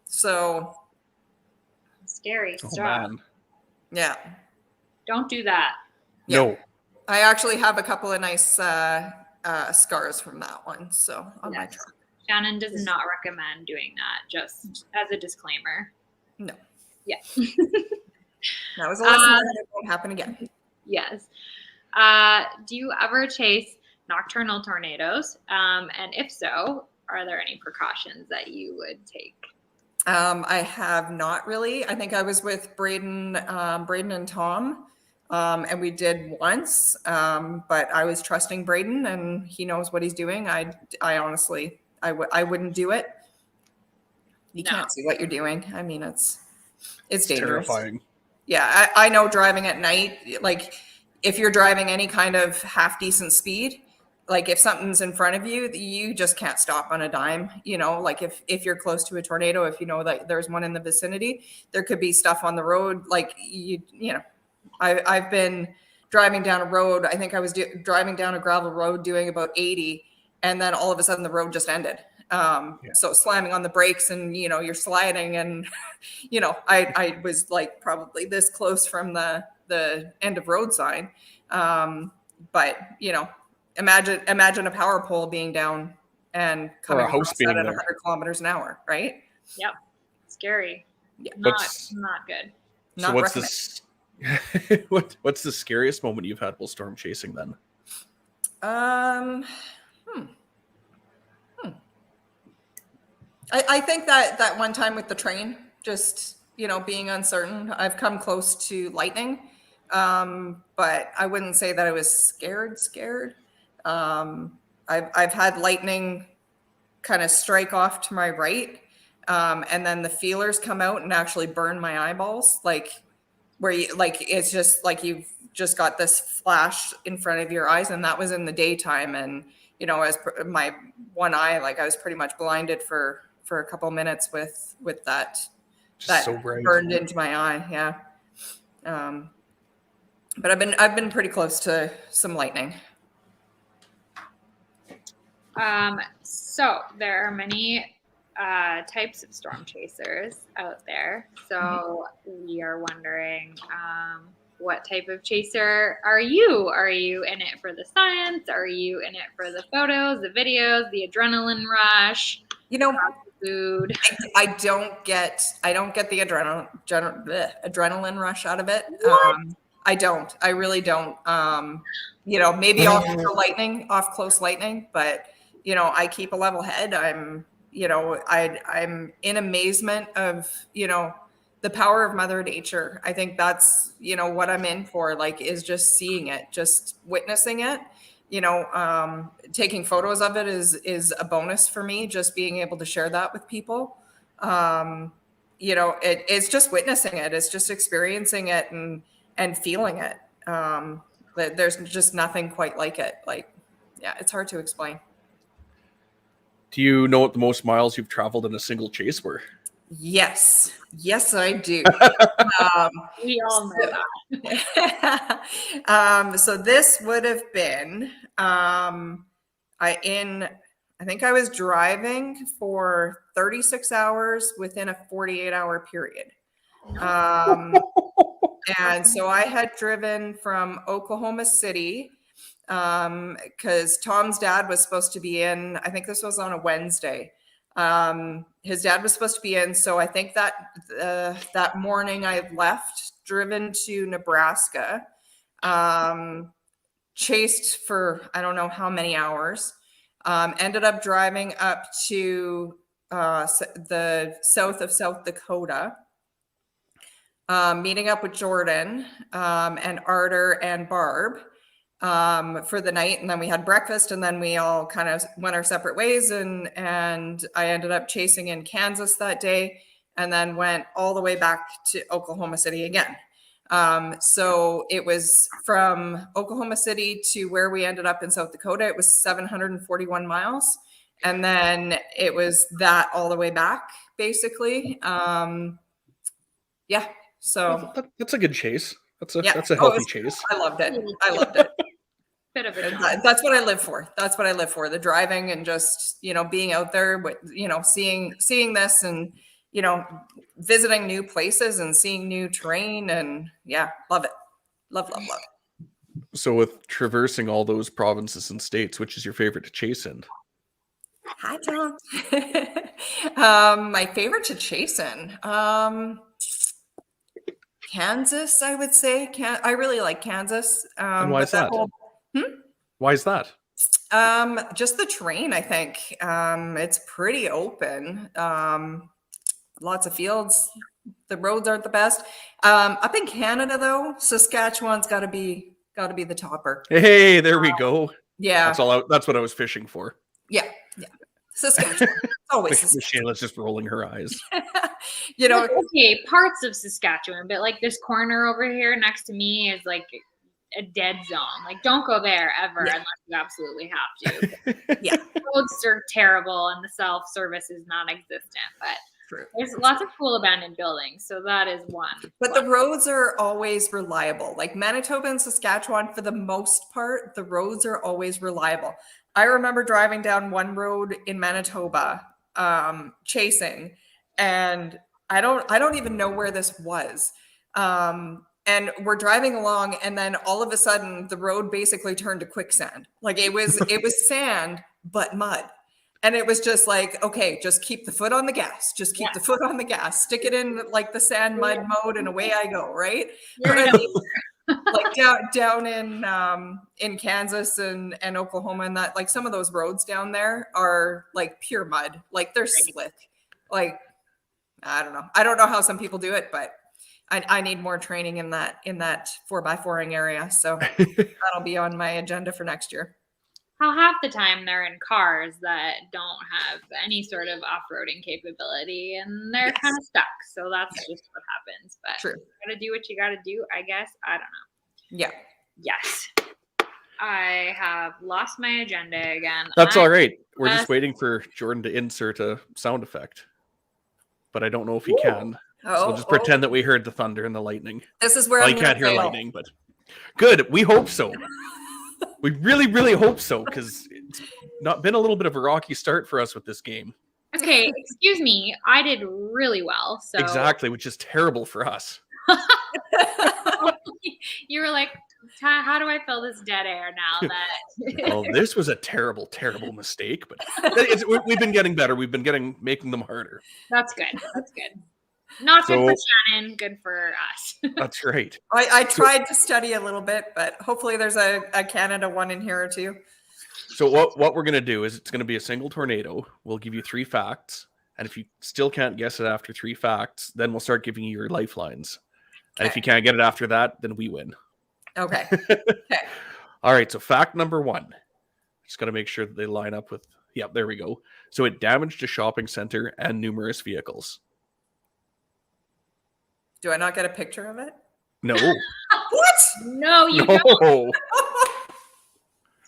So scary Oh, stuff. man. yeah. Don't do that. No. I actually have a couple of nice scars from that one. So on my truck. Shannon does not recommend doing that, just as a disclaimer. No. Yeah. That was a lesson that it won't happen again. Yes. Do you ever chase nocturnal tornadoes? And if so, are there any precautions that you would take? I have not really. I think I was with Braden and Tom, and we did once, but I was trusting Braden and he knows what he's doing. I honestly, I wouldn't do it. You can't see what you're doing. I mean, it's dangerous. Terrifying. Yeah, I know driving at night, like if you're driving any kind of half decent speed, like if something's in front of you, you just can't stop on a dime. You know, like if you're close to a tornado, if you know that there's one in the vicinity, there could be stuff on the road. Like you know, I've been driving down a road. I think I was driving down a gravel road doing about 80, and then all of a sudden the road just ended. So slamming on the brakes and, you know, you're sliding and, you know, I was like probably this close from the end of road sign. But, you know, imagine a power pole being down and coming or a house being at there 100 kilometers an hour, right? Yep. Scary. Yeah. Not good. So what's the scariest moment you've had while storm chasing then? I think that one time with the train, just, you know, being uncertain. I've come close to lightning, but I wouldn't say that I was scared. I've had lightning kind of strike off to my right, and then the feelers come out and actually burn my eyeballs, like where you, like it's just like you've just got this flash in front of your eyes, and that was in the daytime, and you know, as my one eye, like I was pretty much blinded for a couple minutes with that So bright. burned into my eye. Yeah. But I've been pretty close to some lightning. So there are many types of storm chasers out there. So we are wondering, what type of chaser are you? Are you in it for the science? Are you in it for the photos, the videos, the adrenaline rush? You know, food. I don't get the adrenaline rush out of it. I don't. I really don't. You know, maybe off close lightning, but you know, I keep a level head. I'm in amazement of, you know, the power of Mother Nature. I think that's, you know, what I'm in for, like, is just seeing it, just witnessing it. You know, taking photos of it is a bonus for me, just being able to share that with people. You know, it's just witnessing it. It's just experiencing it and feeling it. There's just nothing quite like it. Like, yeah, it's hard to explain. Do you know what the most miles you've traveled in a single chase were? Yes, I do. We all know that. So this would have been, I think I was driving for 36 hours within a 48-hour period. And so I had driven from Oklahoma City, because Tom's dad was supposed to be in, I think this was on a Wednesday. His dad was supposed to be in. So I think that morning I left, driven to Nebraska, chased for, I don't know how many hours, ended up driving up to the south of South Dakota, meeting up with Jordan and Arter and Barb for the night, and then we had breakfast, and then we all kind of went our separate ways, and I ended up chasing in Kansas that day, and then went all the way back to Oklahoma City again. So it was from Oklahoma City to where we ended up in South Dakota. It was 741 miles, and then it was that all the way back. basically. Yeah. So That's a good chase. That's a yeah. healthy chase. I loved it. I loved it. Bit of a And jaunt. that's what I live for. That's what I live for. The driving and just, being out there with, seeing this and, visiting new places and seeing new terrain, and yeah, love it. Love it. So with traversing all those provinces and states, which is your favorite to chase in? Hi, Tom. My favorite to chase in. Kansas, I would say. I really like Kansas. And why is that? Why is that? Just the terrain, I think. It's pretty open. Lots of fields. The roads aren't the best. Up in Canada, though, Saskatchewan's got to be the topper. Hey, there we go. Yeah, That's what I was fishing for. yeah. Saskatchewan, always. Shayla's just rolling her eyes. Like, okay, parts of Saskatchewan, but like this corner over here next to me is like a dead zone. Like, don't go there ever unless you absolutely have to. Yeah, roads are terrible and the self-service is non-existent, but true. There's lots of cool abandoned buildings, so that is one. But the roads are always reliable. Like Manitoba and Saskatchewan, for the most part, the roads are always reliable. I remember driving down one road in Manitoba, chasing, and I don't even know where this was. And we're driving along, and then all of a sudden, the road basically turned to quicksand. Like it was sand, but mud. And it was just like, okay, just keep the foot on the gas. Just keep the foot on the gas. Stick it in like the sand mud mode, and away I go. Right? Like down in Kansas and Oklahoma, and that, like, some of those roads down there are like pure mud. Like they're slick. Like I don't know how some people do it, but I need more training in that 4x4ing area. So that'll be on my agenda for next year. How half the time they're in cars that don't have any sort of off-roading capability, and they're kind of stuck. So that's just what happens. But True. You gotta do what you gotta do, I guess. I don't know. Yeah. Yes. I have lost my agenda again. That's all right. We're just waiting for Jordan to insert a sound effect, but I don't know if he can. So we'll just pretend that we heard the thunder and the lightning. This is where you can't hear lightning, but good. We hope so. We really, really hope so, because it's not been a little bit of a rocky start for us with this game. Okay, excuse me. I did really well. So exactly, which is terrible for us. You were like, how do I fill this dead air now that well, this was a terrible, terrible mistake, but we've been getting better. We've been making them harder. That's good. That's good. Not good for Shannon, good for us. That's right. I tried to study a little bit, but hopefully there's a Canada one in here or two. So what we're going to do is it's going to be a single tornado. We'll give you 3 facts. And if you still can't guess it after 3 facts, then we'll start giving you your lifelines. And if you can't get it after that, then we win. Okay. Okay. All right. So fact number 1. Just got to make sure that they line up with, there we go. So it damaged a shopping center and numerous vehicles. Do I not get a picture of it? No. What? No, you don't.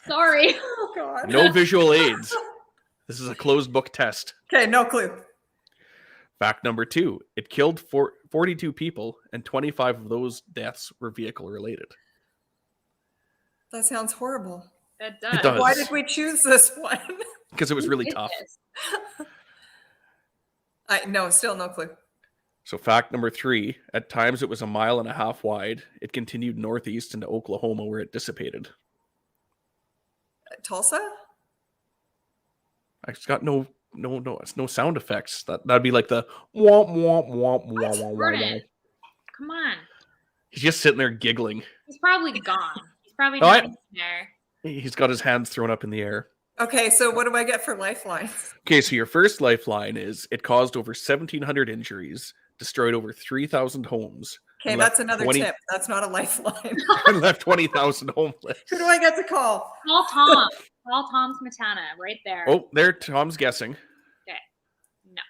Sorry. Oh, God. No visual aids. This is a closed book test. Okay, no clue. Fact number 2. It killed 42 people, and 25 of those deaths were vehicle related. That sounds horrible. It does. It does. Why did we choose this one? Because it was really tough. Still no clue. So fact number 3, at times it was 1.5 miles wide. It continued northeast into Oklahoma where it dissipated. Tulsa? It's got no sound effects. That'd be like the womp womp womp womp womp womp. Come on. He's just sitting there giggling. He's probably gone. He's probably not in there. He's got his hands thrown up in the air. Okay, so what do I get for lifelines? Okay, so your first lifeline is it caused over 1,700 injuries, destroyed over 3,000 homes. Okay, that's another tip. That's not a lifeline. And left 20,000 homeless. Who do I get to call? Call Tom. Call Tom's Matana right there. Oh, there, Tom's guessing. Okay. No.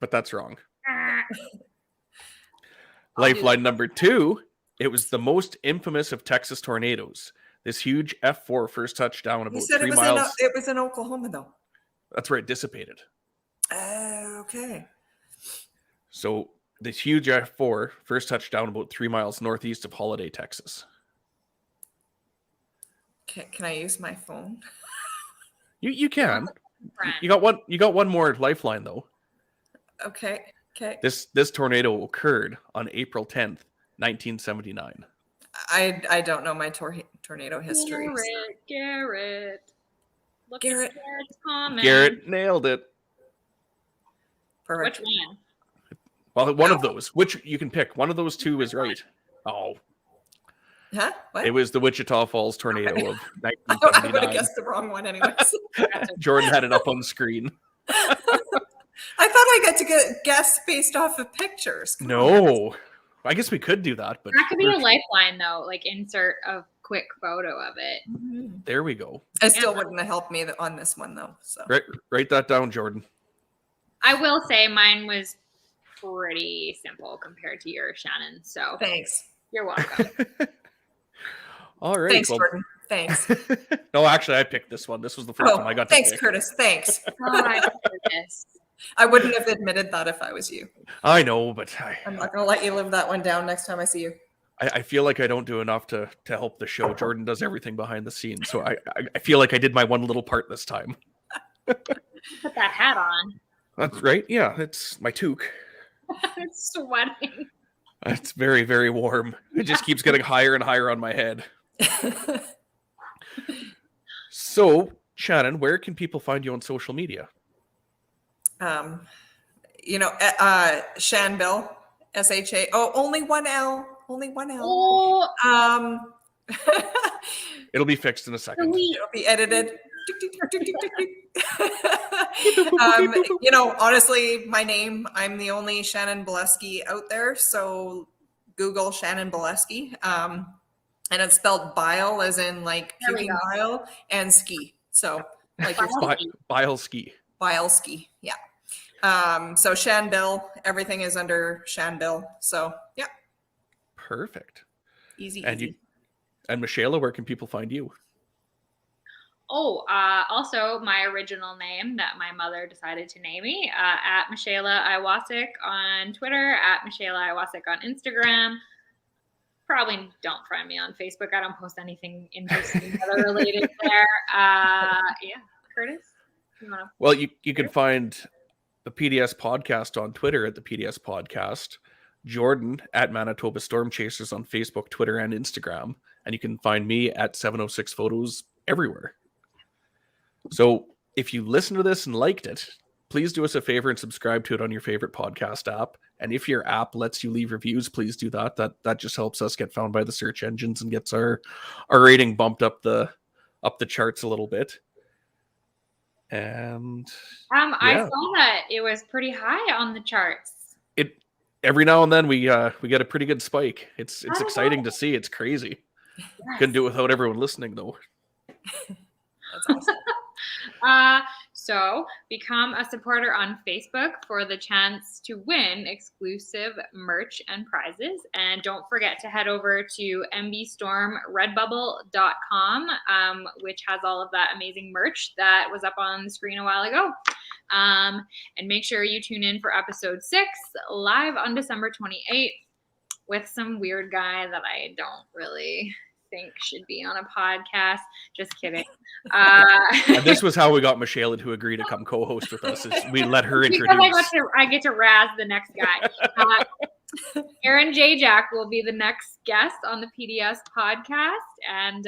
But that's wrong. Lifeline number 2, it was the most infamous of Texas tornadoes. This huge F4 first touched down about 3 miles. It was in Oklahoma, though. That's where it dissipated. Okay. So this huge F4 first touched down about 3 miles northeast of Holiday, Texas. Can I use my phone? You can. Friend. You got one more lifeline though. Okay. This tornado occurred on April 10th, 1979. I don't know my tornado history. Garrett. Look Garrett. at Garrett's comment. Garrett nailed it. Perfect. Which one? Well, one of those. Which you can pick. One of those two is right. Oh, Huh? What? it was the Wichita Falls tornado of I would have 1979. guessed the wrong one anyways. Jordan had it up on screen. I thought I got to guess based off of pictures. Come on. No. I guess we could do that, but That could be a lifeline though. Like insert a quick photo of it. there we go. It still wouldn't have helped me on this one though. So Write that down, Jordan. I will say mine was pretty simple compared to yours, Shannon. So thanks. you're welcome. All right. Thanks, well- Jordan. Thanks. No, actually, I picked this one. This was the first one I got to thanks, pick. Curtis. Thanks. God, goodness. I wouldn't have admitted that if I was you. I know, but I'm not going to let you live that one down next time I see you. I feel like I don't do enough to help the show. Jordan does everything behind the scenes, so I feel like I did my one little part this time. Put that hat on. That's right. Yeah, it's my toque. It's sweating. It's very, very warm. It just keeps getting higher and higher on my head. So, Shannon, where can people find you on social media? Shan Bill, SHA. Oh, only one L. Only one L. Oh, It'll be fixed in a second. delete. It'll be edited. Honestly, my name, I'm the only Shannon Bileski out there. So Google Shannon Bileski. And it's spelled bile as in like There we puking go. bile and ski. So like your Bileski. bile ski. Yeah. So Shan Bill, everything is under Shan Bill. So yeah, Perfect. easy. And easy. and Michaela, where can people find you? Oh, also my original name that my mother decided to name me, at Michaela Iwasik on Twitter, at Michaela Iwasik on Instagram. Probably don't friend me on Facebook. I don't post anything interesting weather related there. Yeah, Curtis, you want to? Well, you can find the PDS podcast on Twitter at the PDS podcast, Jordan at Manitoba Storm Chasers on Facebook, Twitter, and Instagram. And you can find me at 706 Photos everywhere. So if you listen to this and liked it, please do us a favor and subscribe to it on your favorite podcast app. And if your app lets you leave reviews, please do that. That just helps us get found by the search engines and gets our rating bumped up the charts a little bit. And I saw that it was pretty high on the charts. Every now and then we get a pretty good spike. It's Oh, exciting to see. It's crazy. Yes. Couldn't do it without everyone listening though. That's awesome. So become a supporter on Facebook for the chance to win exclusive merch and prizes. And don't forget to head over to mbstormredbubble.com, which has all of that amazing merch that was up on the screen a while ago. And make sure you tune in for episode 6 live on December 28th with some weird guy that I don't really think should be on a podcast. Just kidding. And this was how we got Michaela to agree to come co-host with us. Is we let her introduce. Because I get to razz the next guy. Aaron J. Jack will be the next guest on the PDS podcast, and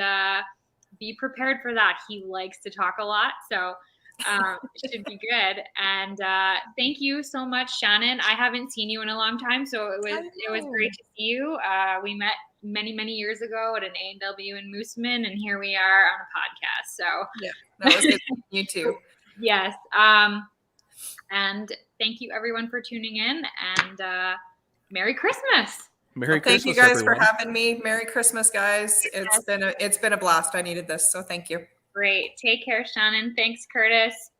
be prepared for that. He likes to talk a lot, so it should be good. And thank you so much, Shannon. I haven't seen you in a long time, so it was great to see you. We met many years ago at an A&W in Mooseman, and here we are on a podcast. So Yeah, that was good. You too. yes. And thank you everyone for tuning in, and Merry Christmas. Merry Thank Christmas, you guys everyone. for having me. Merry Christmas, guys. It's been a blast. I needed this, so thank you. Great. Take care, Shannon. Thanks, Curtis.